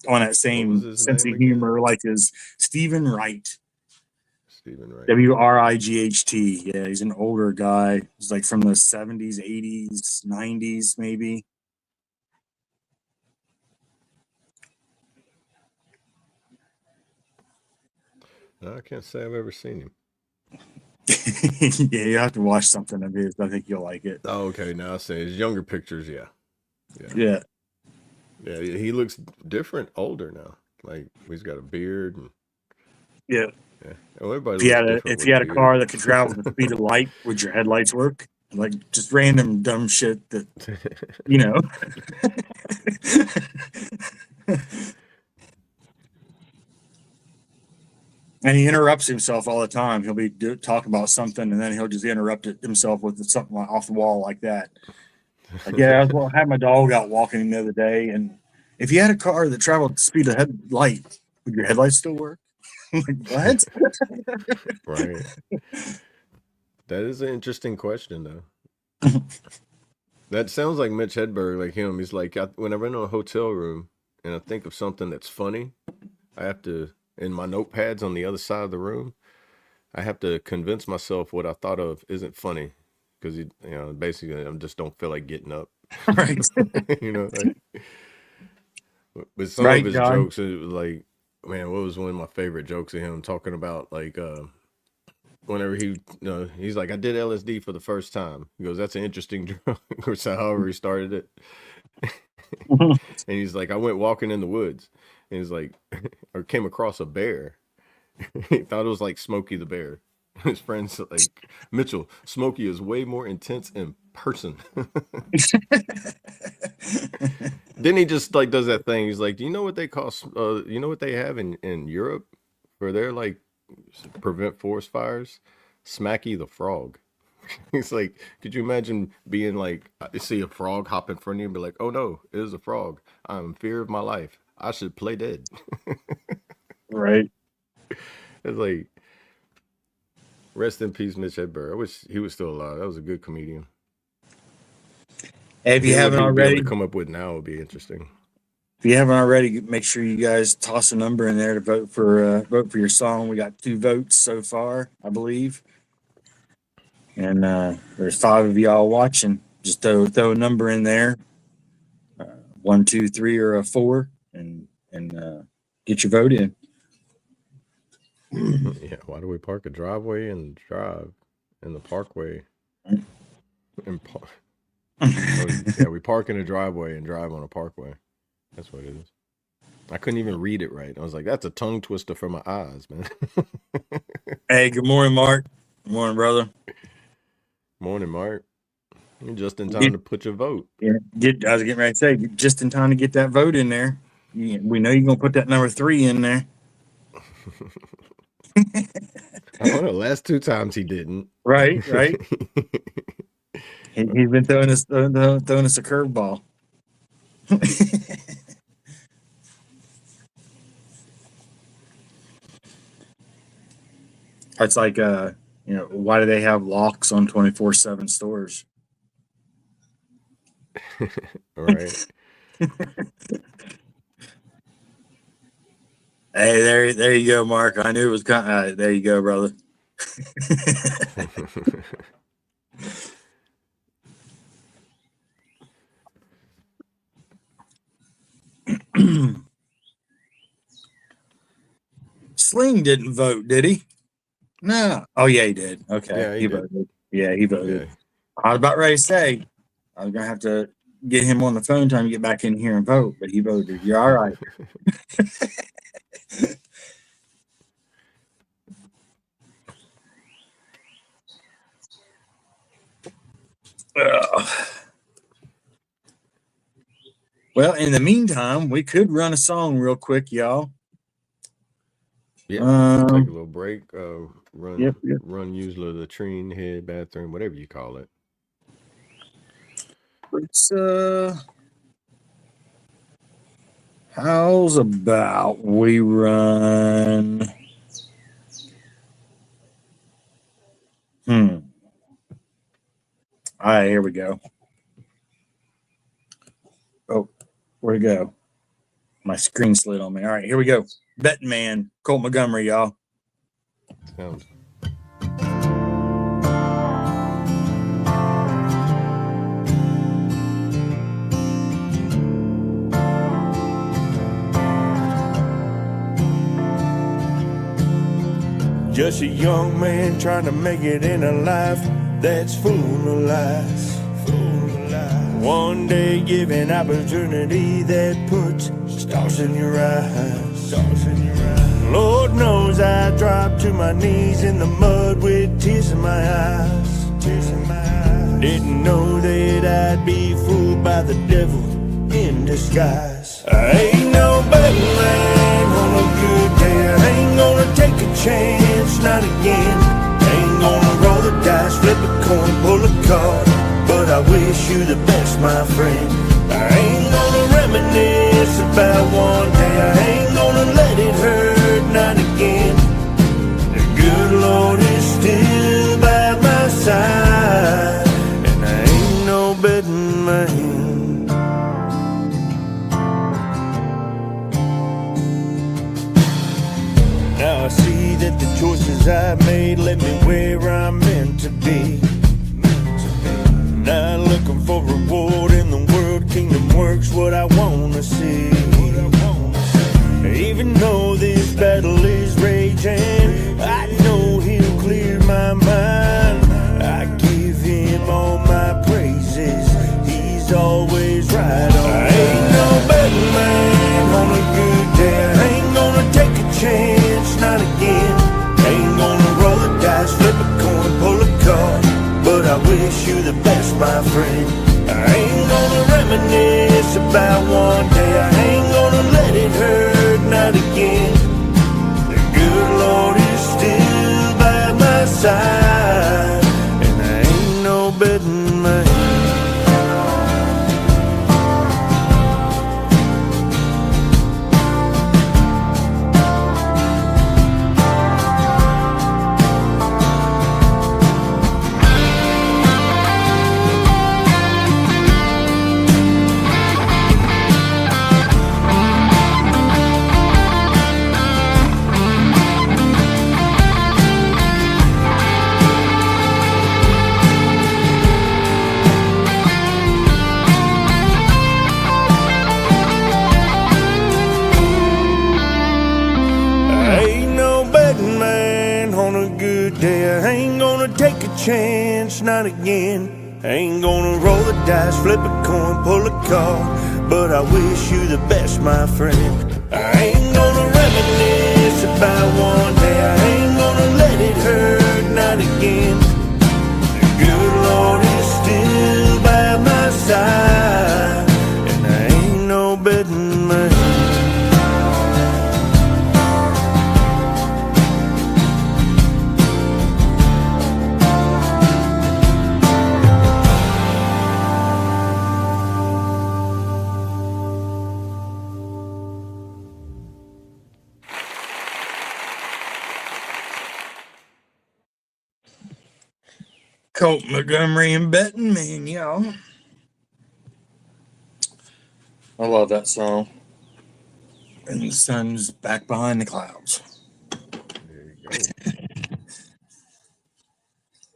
on that same sense of humor, like as Stephen Wright. Stephen Wright. Wright. Yeah, he's an older guy. He's like from the 70s, 80s, 90s, maybe. No, I can't say I've ever seen him. Yeah, you have to watch something of his. I think you'll like it. Oh, okay. Now I say his younger pictures. Yeah. Yeah. He looks different, older now. Like he's got a beard. And, Yeah. well, everybody If you looks had different. if you had a with car beard. that could travel the speed of light, would your headlights work? Like just random dumb shit that you know. And he interrupts himself all the time. He'll be talking about something, and then he'll just interrupt it himself with something off the wall like that. Like, yeah, I had my dog out walking the other day, and if you had a car that traveled at the speed of headlight, would your headlights still work? I'm like, what? Right. That is an interesting question, though. That sounds like Mitch Hedberg, like him. He's like, when I rent a hotel room and I think of something that's funny, I have to, in my notepads on the other side of the room, I have to convince myself what I thought of isn't funny. Because, basically, I just don't feel like getting up. Right. But some of his jokes, it was like, man, what was one of my favorite jokes of him talking about, like, whenever he's like, I did LSD for the first time. He goes, that's an interesting drug, or so however he started it. And he's like, I went walking in the woods, and he's like, or came across a bear. He thought it was like Smokey the Bear. His friends like, Mitchell, Smokey is way more intense in person. Then he just like does that thing. He's like, do you know what they call? You know what they have in Europe for their like prevent forest fires? Smacky the Frog. He's like, could you imagine being like, see a frog hop in front of you and be like, oh no, it is a frog. I'm in fear of my life. I should play dead. Right. It's like, rest in peace, Mitch Hedberg. I wish he was still alive. That was a good comedian. Hey, if you haven't already, be able to come up with now would be interesting. If you haven't already, make sure you guys toss a number in there to vote for your song. We got 2 votes so far, I believe, and there's 5 of y'all watching. Just throw a number in there, 1, 2, 3, or a 4, and get your vote in. Yeah, why do we park a driveway and drive in the parkway? Yeah, we park in a driveway and drive on a parkway. That's what it is. I couldn't even read it right. I was like, that's a tongue twister for my eyes, man. Hey, good morning, Mark. Good morning, brother. Morning, Mark. You're just in time to put your vote. Yeah, I was getting ready to say, just in time to get that vote in there. We know you're going to put that number 3 in there. I don't know. Last 2 times he didn't. Right. He's been throwing us a curveball. It's like, why do they have locks on 24/7 stores? Right. Hey, there you go, Mark. I knew it was kind. There you go, brother. Sling didn't vote, did he? No. Oh yeah, he did. Okay, Yeah, he did. voted. Yeah, he voted. Yeah. I was about ready to say I was gonna have to get him on the phone time to get back in here and vote, but he voted. You're all right. Well, in the meantime, we could run a song real quick, y'all. Yeah, take a little break. Run, Yep. run. Use the latrine, head, bathroom, whatever you call it. It's how's about we run? All right, here we go. Oh, where'd it go? My screen slid on me. All right, here we go. Betting Man, Colt Montgomery, y'all. Sounds Just a young man trying to make it in a life that's full of lies. One day given opportunity that puts stars in your eyes. Lord knows I dropped to my knees in the mud with tears in my eyes. Didn't know that I'd be fooled by the devil in disguise. I ain't no better man on a good day. I ain't gonna take a chance, not again. Ain't gonna roll the dice, flip a coin, pull a card. But I wish you the best, my friend. I ain't gonna reminisce about one day. I ain't gonna let it hurt, not again. The good Lord is still by my side, and I ain't no betting man. Now I see that the choices I've made led me where I'm meant to be. Not looking for reward in the world, kingdom works what I wanna see. Even though this battle is raging, I know he'll clear my mind. I give him all my praises, he's always right on. I ain't no better man on a good day. I ain't gonna take a chance, not again. Ain't gonna roll the dice, flip a coin, pull a card. But I wish you the best, my friend. I ain't gonna reminisce about one day. I ain't gonna let it hurt, not again. The good Lord is still by my side, and I ain't no betting man. Chance, not again. Ain't gonna roll the dice, flip a coin, pull a card. But I wish you the best, my friend. I ain't gonna reminisce about one day. I ain't gonna let it hurt, not again. The good Lord is still by my side, and I ain't no betting man. Colt Montgomery and Betting Man, y'all. I love that song. And the sun's back behind the clouds. There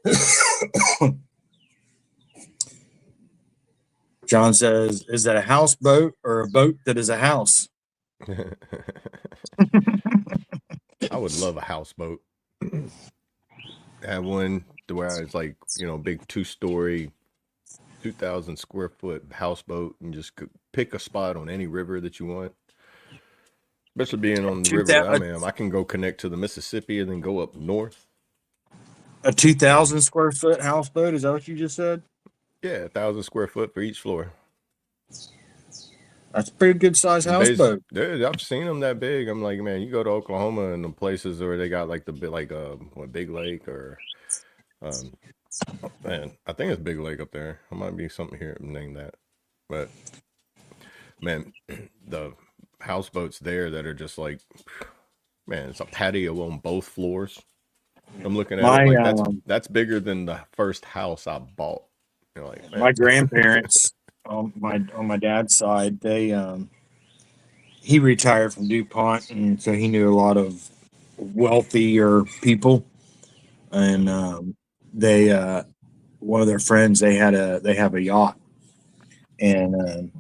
you go. John says, is that a houseboat or a boat that is a house? I would love a houseboat. Have one where it's like, big 2-story, 2,000 square foot houseboat, and just pick a spot on any river that you want. Especially being on the river that I'm in, I can go connect to the Mississippi and then go up north. A 2,000 square foot houseboat? Is that what you just said? Yeah, 1,000 square foot for each floor. That's a pretty good size houseboat. I've seen them that big. I'm like, man, you go to Oklahoma and the places where they got like Big Lake or, man, I think it's Big Lake up there. It might be something here named that, but man, the houseboats there that are just like, man, it's a patio on both floors. I'm looking at it like that's bigger than the first house I bought. Like, man. My grandparents on my dad's side, he retired from DuPont, and so he knew a lot of wealthier people. And one of their friends, they have a yacht, and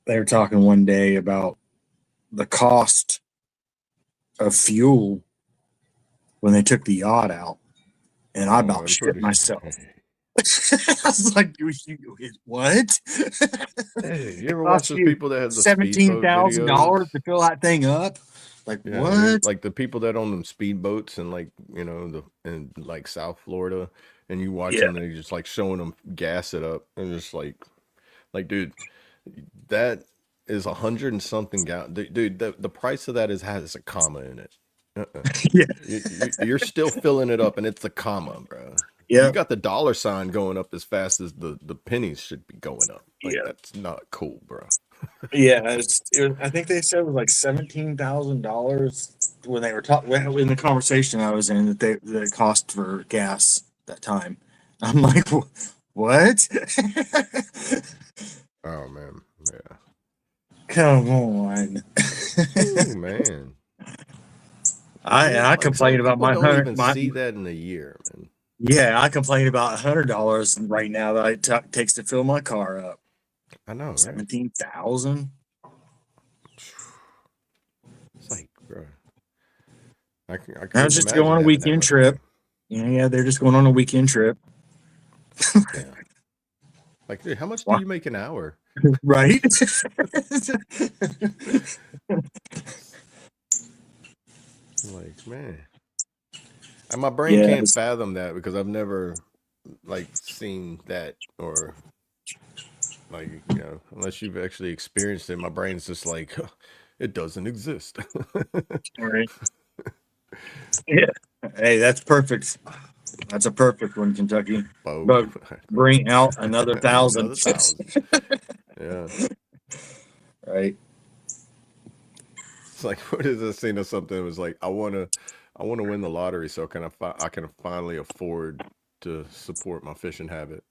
they were talking one day about the cost of fuel when they took the yacht out, and I Oh, about I'm shit pretty. myself. I was like, what? Hey, you It ever watch cost those you people that have the speedboat $17,000 videos? to fill that thing up? Like, Yeah, what? like the people that own them speedboats and like in like South Florida, and you watch Yeah. them and they just like showing them gas it up, and just like dude, that is 100 and something gallon. Dude, the price of that has a comma in it. Yeah. You're still filling it up, and it's a comma, bro. You Yeah. got the dollar sign going up as fast as the pennies should be going up. Like Yeah. that's not cool, bro. Yeah. I think they said it was like $17,000 when they were talking in the conversation I was in, that the cost for gas that time. I'm like, what? Oh man, yeah. Come on. Ooh, man. I Like some complained about people my don't hundred even my see that in a year, man. yeah, I complained about $100 right now that takes to fill my car up. I know, right? 17,000. It's like, bro, I I couldn't was just going imagine on a having that weekend much trip. money. Yeah, they're just going on a weekend trip. Yeah. Like, dude, how much do Wha- you make an hour? Right? Like, man. And my brain Yeah, can't fathom that because I've never like seen that, or like, unless you've actually experienced it, my brain's just like, it doesn't exist. right. Yeah. Hey, that's perfect. That's a perfect one, Kentucky. Bo. But bring out another 1,000. Another 1,000. Yeah. Right. It's like, what is this scene or something? It was like, I want to win the lottery so I can finally afford to support my fishing habit.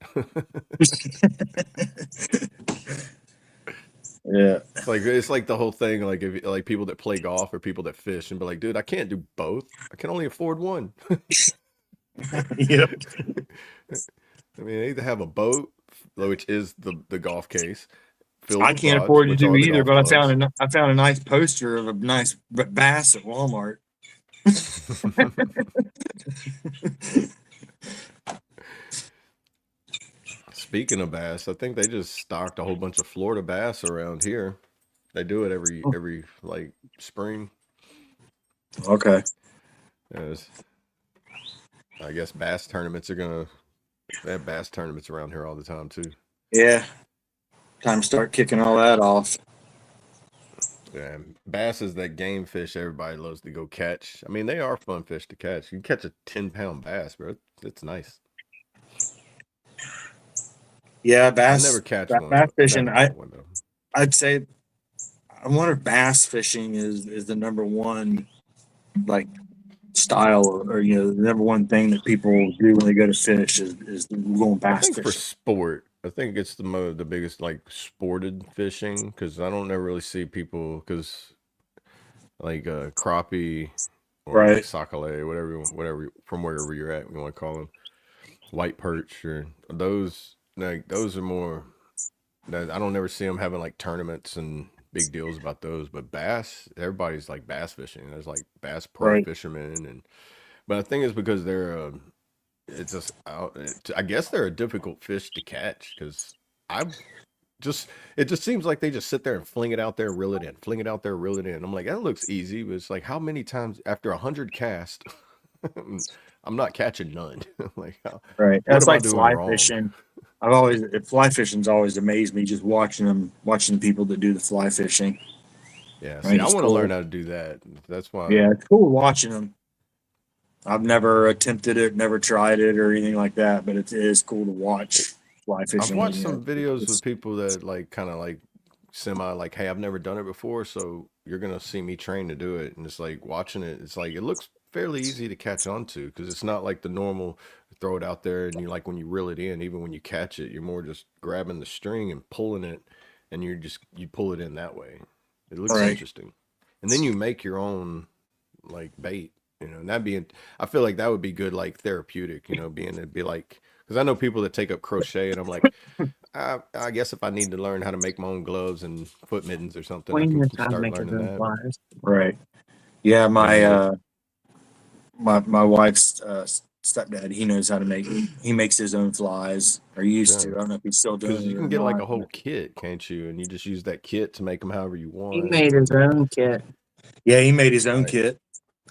Yeah. It's like the whole thing, like if like people that play golf or people that fish and be like, dude, I can't do both. I can only afford one. Yep. I mean, I either have a boat, which is the golf case, filled I with can't rods, afford to which do are the either, golf but clubs. I found a nice poster of a nice bass at Walmart. Speaking of bass, I think they just stocked a whole bunch of Florida bass around here. They do it every like spring. Okay. Yes. I guess bass tournaments they have bass tournaments around here all the time too. Yeah. Time to start kicking all that off. Yeah, bass is that game fish everybody loves to go catch. I mean, they are fun fish to catch. You can catch a 10-pound bass, bro. It's nice. Yeah, I never catch one. bass I fishing. never caught one though. I'd say I wonder if bass fishing is the number one like style, or the number one thing that people do when they go to fish is going I bass think for fishing. sport, I think it's the biggest like sported fishing, because I don't never really see people, because like crappie or like Right. sac-a-lait, whatever from wherever you're at, you want to call them, white perch, or those, like those are more. I don't never see them having like tournaments and big deals about those. But bass, everybody's like bass fishing. There's like bass pro Right. fishermen, but I think it's because they're I guess they're a difficult fish to catch, because I've it just seems like they just sit there and fling it out there, reel it in, fling it out there, reel it in. I'm like, that looks easy, but it's like, how many times after 100 casts, I'm not catching none. Like, Right. what That's am I like doing fly wrong? fishing. Fly fishing's always amazed me, just watching the people that do the fly fishing. Yeah, I see, think I it's want to cool. learn how to do that. That's why. Yeah, it's cool watching them. I've never attempted it, never tried it or anything like that, but it is cool to watch fly I've fishing. watched some videos It's with people that like kind of like semi like, hey, I've never done it before, so you're gonna see me train to do it. And it's like watching it, it's like it looks fairly easy to catch on to, because it's not like the normal throw it out there and you like when you reel it in, even when you catch it, you're more just grabbing the string and pulling it, and you pull it in that way. It looks right. interesting. And then you make your own like bait, and that being, I feel like that would be good, like therapeutic, being it'd be like, because I know people that take up crochet, and I'm like, I guess if I need to learn how to make my own gloves and foot mittens or something, I Clean can your time start making learning them that. flies. Right. Yeah, Maybe like, my wife's stepdad, he knows how to make. He makes his own flies, or used to. Yeah. I don't know if he's still doing Because it you or can get like not. a whole kit, can't you? And you just use that kit to make them however you He want. made his own kit Yeah, he made his own Like, kit.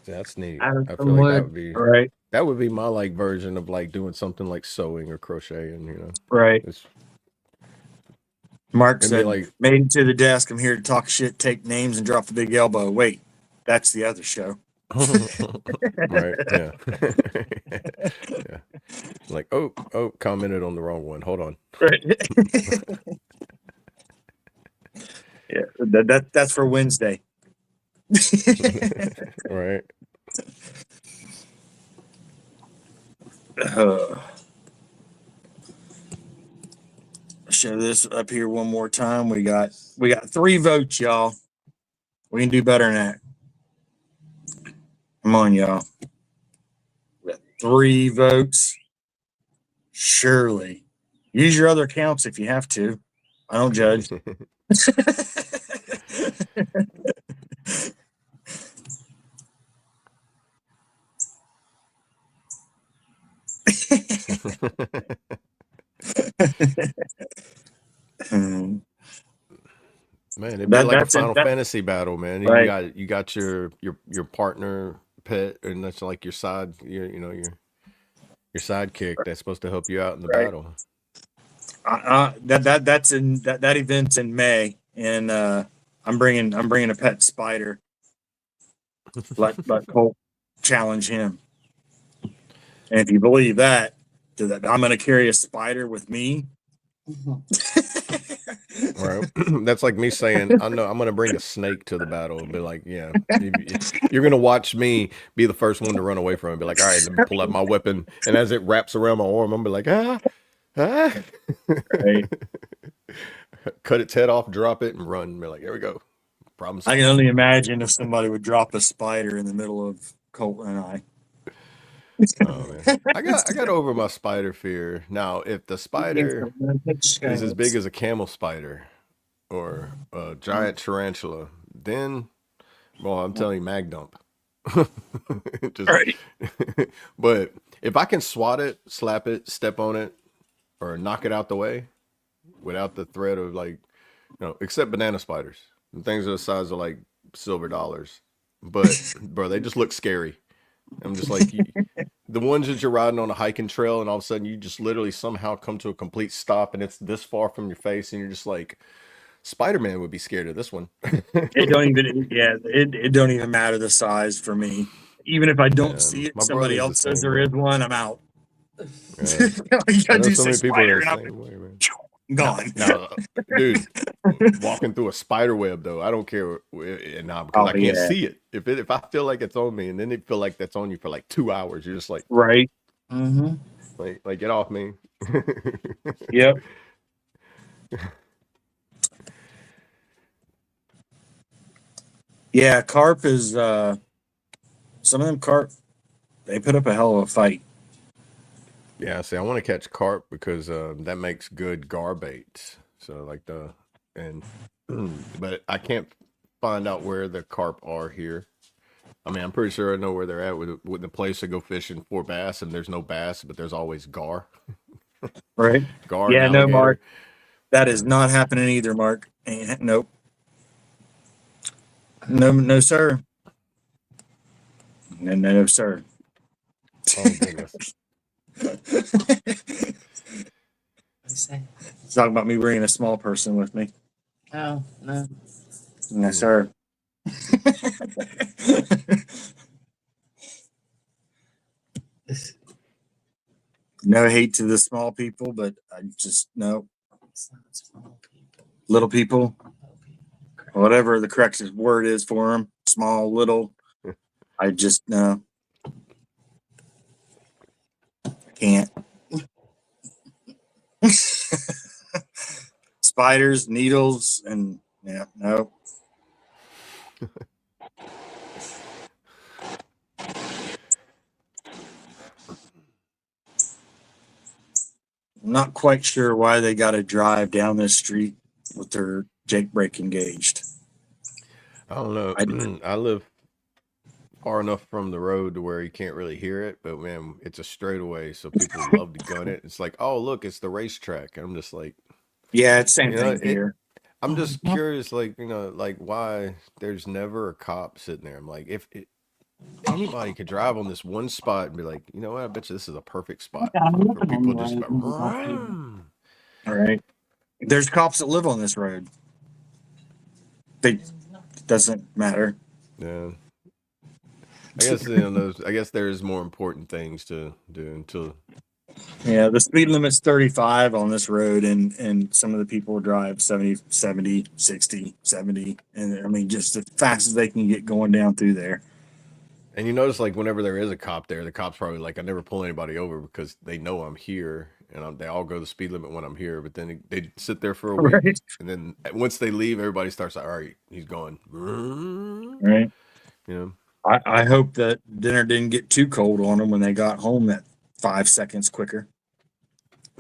that's neat. out of I some feel like wood. Right, that would be my like version of like doing something like sewing or crocheting. right. It's Mark it'd be said, like "Made it to the desk. I'm here to talk shit, take names, and drop the big elbow." Wait, that's the other show. right, yeah, yeah. Like oh, commented on the wrong one. Hold on. Right. Yeah, that's for Wednesday. Right. Show this up here one more time. We got 3 votes, y'all. We can do better than that. Come on, y'all. We got 3 votes. Surely. Use your other accounts if you have to. I don't judge. Man, it'd be like a Final that, Fantasy battle, man. right. You got your partner pet, and that's like your side, your sidekick that's supposed to help you out in the Right. battle. That event's in May, and I'm bringing a pet spider. Let Colt challenge him, and if you believe that I'm going to carry a spider with me. Right. That's like me saying, I know I'm going to bring a snake to the battle and be like, yeah, you're going to watch me be the first one to run away from it. Be like, all right, let me pull out my weapon. And as it wraps around my arm, I'm going to be like, Right. Cut its head off, drop it, and run. And be like, here we go. Problem solved. I can only imagine if somebody would drop a spider in the middle of Colt and I. Oh man, I got over my spider fear. Now, if the spider is as big as a camel spider or a giant tarantula, then, well, I'm telling you, mag dump. Just, Right. But if I can swat it, slap it, step on it, or knock it out the way without the threat of like, except banana spiders, and things are the size of like silver dollars, but bro, they just look scary. I'm just like, the ones that you're riding on a hiking trail and all of a sudden you just literally somehow come to a complete stop and it's this far from your face and you're just like, Spider-Man would be scared of this one. It don't even matter the size for me. Even if I don't see it, my somebody brother's else the says same there way. is one, I'm out. Yeah. I know so many people are the same way, man. Gone. Now, dude, walking through a spider web though, I don't care, because I can't see it. If I feel like it's on me, and then it feel like that's on you for like 2 hours, you're just like, right, like get off me. Yep. Yeah, carp is some of them carp. They put up a hell of a fight. Yeah, see, I want to catch carp because that makes good gar bait. So like but I can't find out where the carp are here. I mean, I'm pretty sure I know where they're at with the place to go fishing for bass, and there's no bass, but there's always gar. Right. Gar. Yeah, and no, alligator. Mark. That is not happening either, Mark. Nope. No, sir. No, sir. Oh goodness. Talking about me bringing a small person with me. Oh, no. No, sir. No hate to the small people, but I just no. It's not small people. Little people, whatever the correct word is for them, small, little. I just no. I can't. Spiders, needles, and yeah, no. I'm not quite sure why they got to drive down this street with their Jake brake engaged. I don't know. I live far enough from the road to where you can't really hear it, but man, it's a straightaway, so people love to gun it. It's like, oh look, it's the racetrack. I'm just like, Yeah, it's same you know, thing here. I'm just curious, like, like why there's never a cop sitting there. I'm like, if anybody could drive on this one spot and be like, you know what, I bet you this is a perfect spot for people just about. All right. There's cops that live on this road. They doesn't matter. Yeah. I guess I guess there's more important things to do until. Yeah, the speed limit's 35 on this road, and some of the people drive 70, 60, 70. And I mean, just as fast as they can get going down through there. And you notice, like, whenever there is a cop there, the cop's probably like, I never pull anybody over because they know I'm here, and they all go the speed limit when I'm here. But then they sit there for a week, Right. and then once they leave, everybody starts like, all right, he's going. Right. You know, I hope that dinner didn't get too cold on them when they got home that 5 seconds quicker.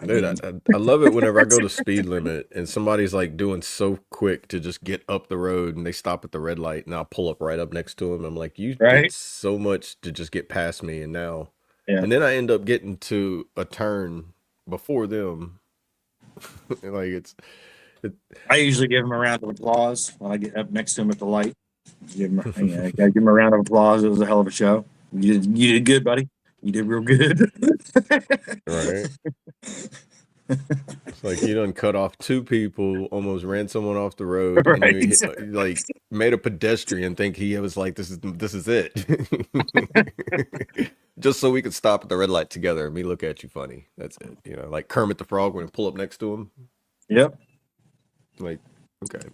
dude, I love it whenever I go to speed limit and somebody's like doing so quick to just get up the road and they stop at the red light and I'll pull up right up next to them. I'm like, you Right. did so much to just get past me, and now, Yeah. and then I end up getting to a turn before them. Like I usually give them a round of applause when I get up next to them at the light. Give them, gotta give them a round of applause. It was a hell of a show. You did good, buddy. You did real good. right. It's like you done cut off 2 people, almost ran someone off the road, and Right. you like made a pedestrian think he was like, this is it. Just so we could stop at the red light together and me look at you funny. That's it. You know, like Kermit the Frog when I pull up next to him. Yep. Like, okay.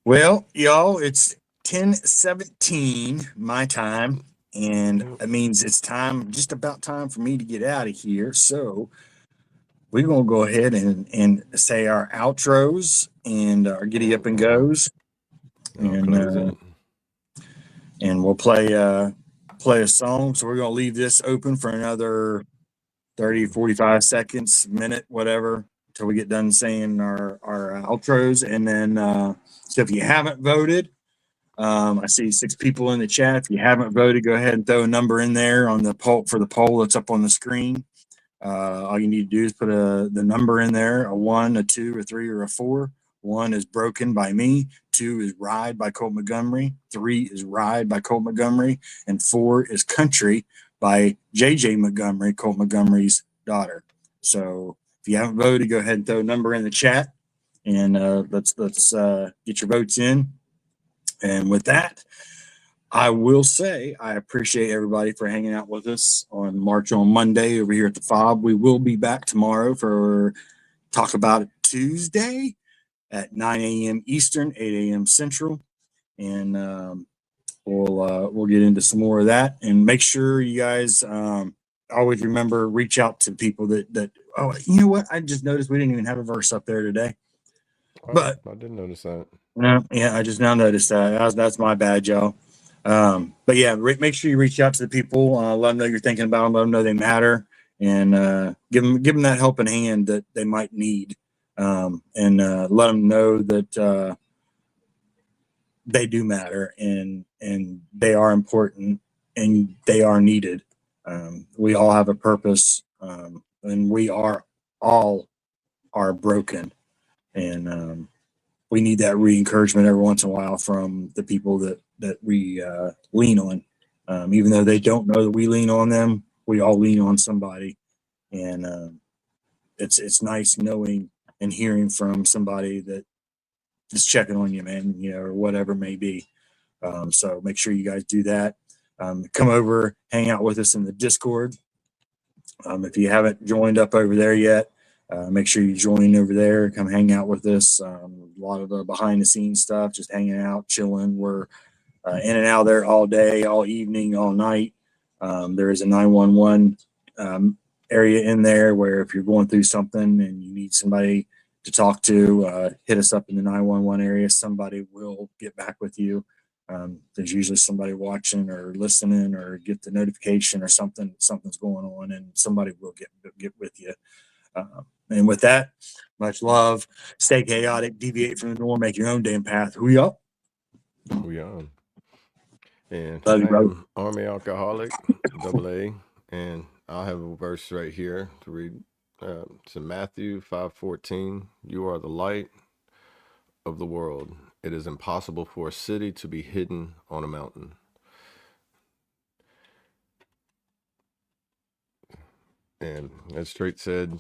Well, y'all, it's 10:17 my time, and that means it's just about time for me to get out of here. So we're gonna go ahead and say our outros and our giddy up and goes, and we'll play a song. So we're gonna leave this open for another 30, 45 seconds, minute, whatever, until we get done saying our outros. And then, so if you haven't voted, I see 6 people in the chat. If you haven't voted, go ahead and throw a number in there on the poll for the poll that's up on the screen. All you need to do is put the number in there, a 1, a 2, a 3, or a 4. 1 is Broken by me. 2 is Ride by Colt Montgomery. 3 is Ride by Colt Montgomery. And 4 is Country by JJ Montgomery, Colt Montgomery's daughter. So if you haven't voted, go ahead and throw a number in the chat, and let's get your votes in. And with that, I will say I appreciate everybody for hanging out with us on March on Monday over here at the F.O.B. We will be back tomorrow for Talk About It Tuesday at 9 a.m. Eastern, 8 a.m. Central, and we'll get into some more of that. And make sure you guys always remember, reach out to people that oh, you know what, I just noticed we didn't even have a verse up there today. But I didn't notice that. No, yeah, I just now noticed that. That's my bad, y'all. But yeah, make sure you reach out to the people, let them know you're thinking about them, let them know they matter, and give them that helping hand that they might need, and let them know that they do matter, and they are important, and they are needed. We all have a purpose, and we all are broken, and we need that re-encouragement every once in a while from the people that we lean on. Even though they don't know that we lean on them, we all lean on somebody, and it's nice knowing and hearing from somebody that is checking on you, man, or whatever it may be. So make sure you guys do that. Come over, hang out with us in the Discord. If you haven't joined up over there yet, make sure you join over there. Come hang out with us. A lot of the behind the scenes stuff, just hanging out, chilling. We're in and out there all day, all evening, all night. There is a 911 area in there where if you're going through something and you need somebody to talk to, hit us up in the 911 area. Somebody will get back with you. There's usually somebody watching or listening or get the notification or something's going on, and somebody will get with you. And with that, much love. Stay chaotic, deviate from the norm, make your own damn path. Hoo-yup. We on. And Love you, I brother. am Army Alcoholic, AA, and I'll have a verse right here to read. It's in Matthew 5:14. You are the light of the world. It is impossible for a city to be hidden on a mountain. And as Straight said,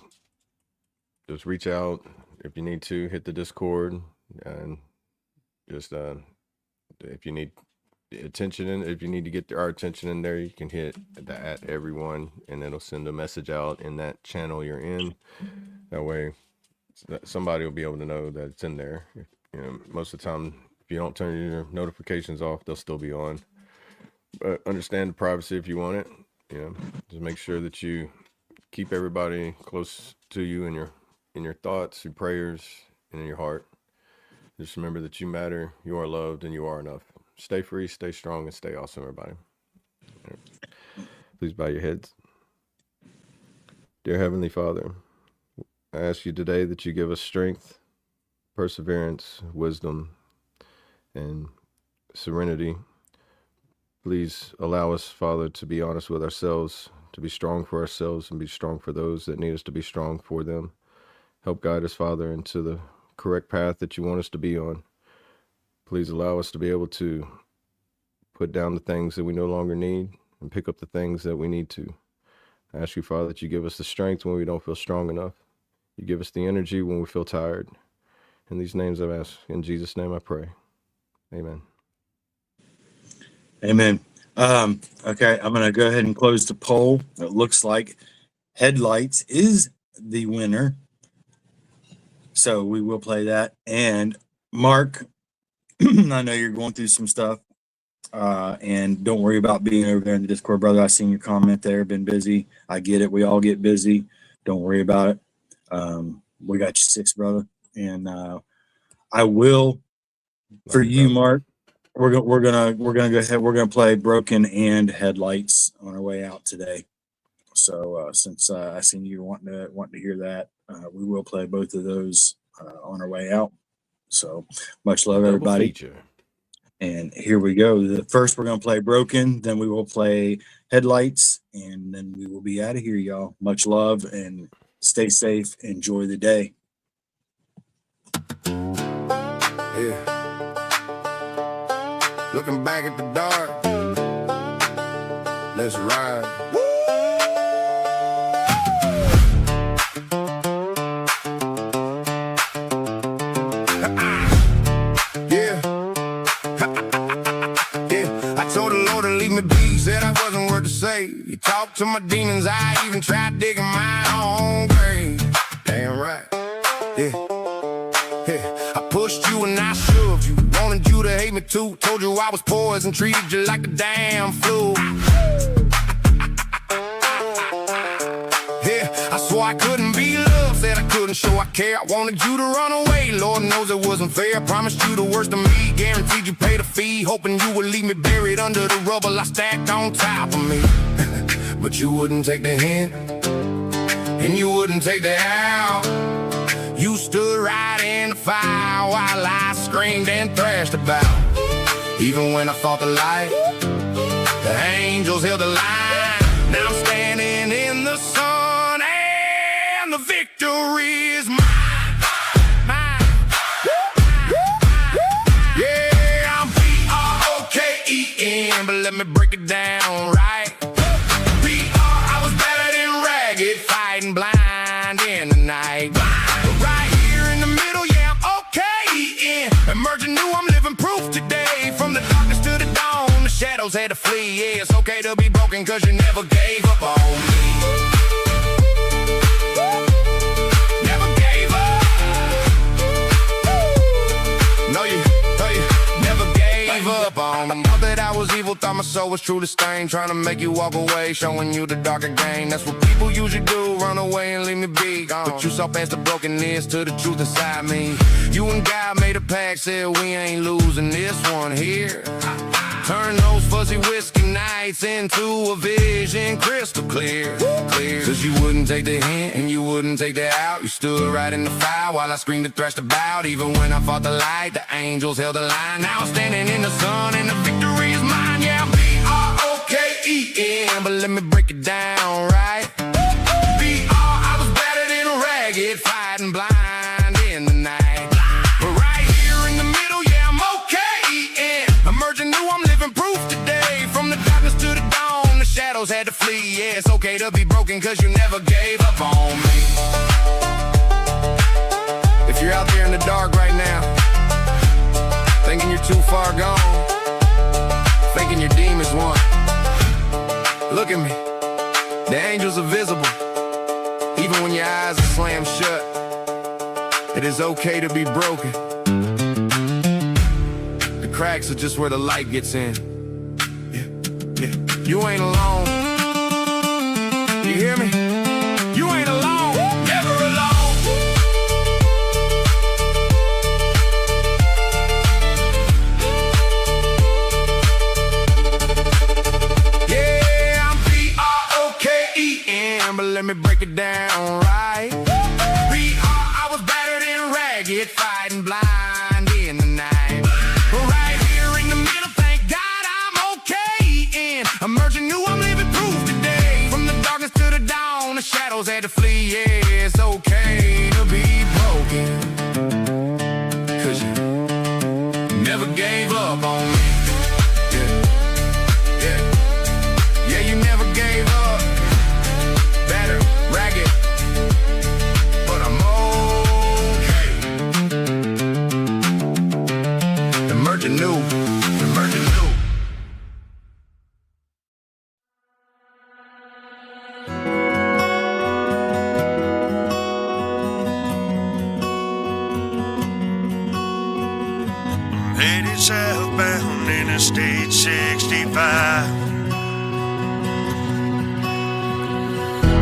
just reach out if you need to, hit the Discord, and just if you need attention in, if you need to get our attention in there, you can hit the at everyone, and it'll send a message out in that channel you're in. That way, somebody will be able to know that it's in there. You know, most of the time, if you don't turn your notifications off, they'll still be on. But understand the privacy if you want it. You know, just make sure that you keep everybody close to you in your thoughts, your prayers, and in your heart. Just remember that you matter, you are loved, and you are enough. Stay free, stay strong, and stay awesome, everybody. Please bow your heads. Dear Heavenly Father, I ask you today that you give us strength, perseverance, wisdom, and serenity. Please allow us, Father, to be honest with ourselves, to be strong for ourselves, and be strong for those that need us to be strong for them. Help guide us, Father, into the correct path that you want us to be on. Please allow us to be able to put down the things that we no longer need and pick up the things that we need to. I ask you, Father, that you give us the strength when we don't feel strong enough. You give us the energy when we feel tired. In these names I've asked. In Jesus' name I pray. Amen. Amen. Okay, I'm going to go ahead and close the poll. It looks like Headlights is the winner. So we will play that. And Mark, I know you're going through some stuff. And don't worry about being over there in the Discord, brother. I seen your comment there. Been busy. I get it. We all get busy. Don't worry about it. We got you 6, brother. And I will, for you, Mark, we're gonna go ahead. We're gonna play Broken and Headlights on our way out today. So since I seen you wanting to hear that, we will play both of those on our way out. So much love, everybody. Feature. And here we go. First, we're gonna play Broken, then we will play Headlights, and then we will be out of here, y'all. Much love and stay safe. Enjoy the day. Yeah. Looking back at the dark, let's ride. Yeah. Yeah. I told the Lord to leave me be, said I wasn't worth to say. You talked to my demons, I even tried digging my own grave. Damn right. Yeah. Yeah. I pushed you and I shoved you. Wanted you to hate me too. Told you I was poison, treated you like the damn flu. Yeah, I swore I couldn't be loved. Said I couldn't show I care. I wanted you to run away. Lord knows it wasn't fair. Promised you the worst of me. Guaranteed you paid a fee. Hoping you would leave me buried under the rubble I stacked on top of me. But you wouldn't take the hint, and you wouldn't take the out. You stood right in the fire while I screamed and thrashed about. Even when I fought the light, the angels held the line. Now I'm standing in the sun and the victory is mine. Mine. Yeah, I'm B-R-O-K-E-N, but let me break it down right. B-R, I was better than ragged, fighting blind in the night. Emerging new, I'm living proof today. From the darkness to the dawn, the shadows had to flee. Yeah, it's okay to be broken, cause you never gave up on me. Never gave up. No, you never gave up on me. Thought that I was evil, thought my soul was truly stained. Trying to make you walk away, showing you the darker game. That's what people usually do, run away and leave me be. But you saw past the brokenness to the truth inside me. You and God made a pact, said we ain't losing this one here. Turn those fuzzy whiskey nights into a vision crystal clear. Cause you wouldn't take the hint and you wouldn't take the out. You stood right in the fire while I screamed and thrashed about. Even when I fought the light, the angels held the line. Now I'm standing in the sun and the victory is mine. Yeah, I'm B-R-O-K-E-N, but let me break it down right. B-R, I was battered and ragged, fighting blind in the night. But right here in the middle, yeah, I'm okay-E-N. Emerging new, I'm living proof today. From the darkness to the dawn, the shadows had to flee. Yeah, it's okay to be broken, cause you never gave up on me. If you're out there in the dark right now, thinking you're too far gone, thinking your demons won, look at me, the angels are visible. Even when your eyes are slammed shut, it is okay to be broken. The cracks are just where the light gets in. Yeah. You ain't alone. You hear me? You ain't alone. Never alone. Yeah, I'm B-R-O-K-E-N, but let me break it down right. B-R, I was battered and ragged, fighting blind in the night. Right here in the middle, thank God I'm okay. Emerging new, I'm living proof today. From the darkness to the dawn, the shadows had to flee. Yeah, it's okay to be broken, cause you never gave up on me. Yeah, you never gave up. Battered, ragged, but I'm okay. Emerging new, emerging new. Headed southbound Interstate 65.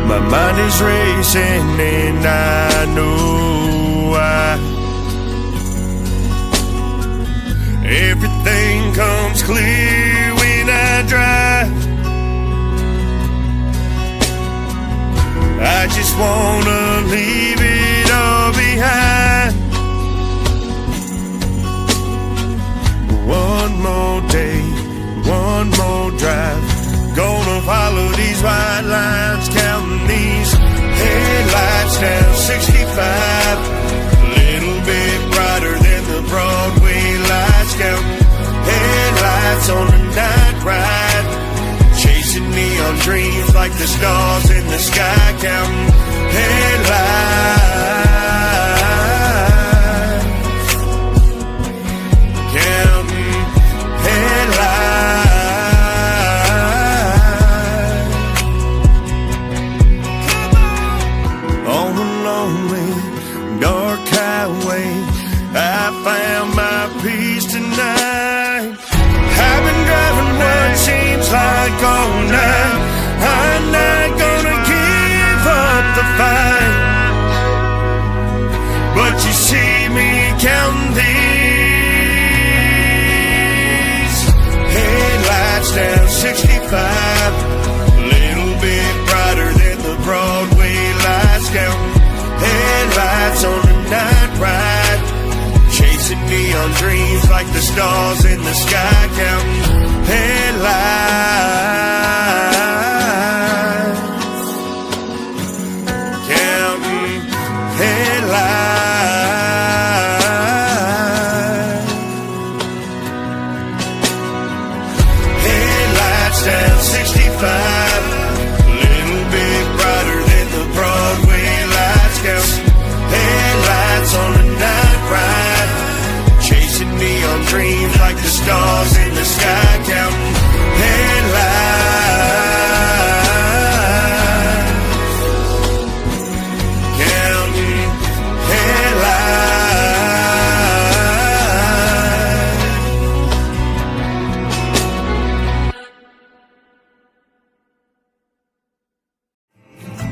My mind is racing and I know why. Everything comes clear when I drive. I just wanna leave it all behind. One more day, one more drive. Gonna follow these white lines, counting these headlights down 65. Little bit brighter than the Broadway lights, counting headlights on the night ride. Chasing neon dreams like the stars in the sky, counting headlights. Counting headlights. On a lonely, dark highway, I found my peace tonight. I've been driving what seems like all night. I'm not gonna give up the fight. But you see me counting these headlights down 65. Little bit brighter than the Broadway lights, counting headlights on the night ride. Chasing neon dreams like the stars in the sky, counting headlights. Counting headlights. Headlights down 65. Little bit brighter than the Broadway lights, counting headlights on the night ride. Chasing neon dreams like the stars in the sky, counting headlights. Counting headlights.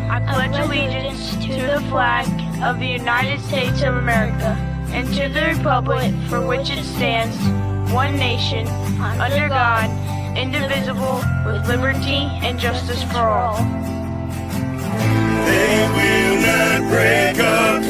I pledge allegiance to the flag of the United States of America and to the republic for which it stands, one nation, under God, indivisible, with liberty and justice for all. They will not break our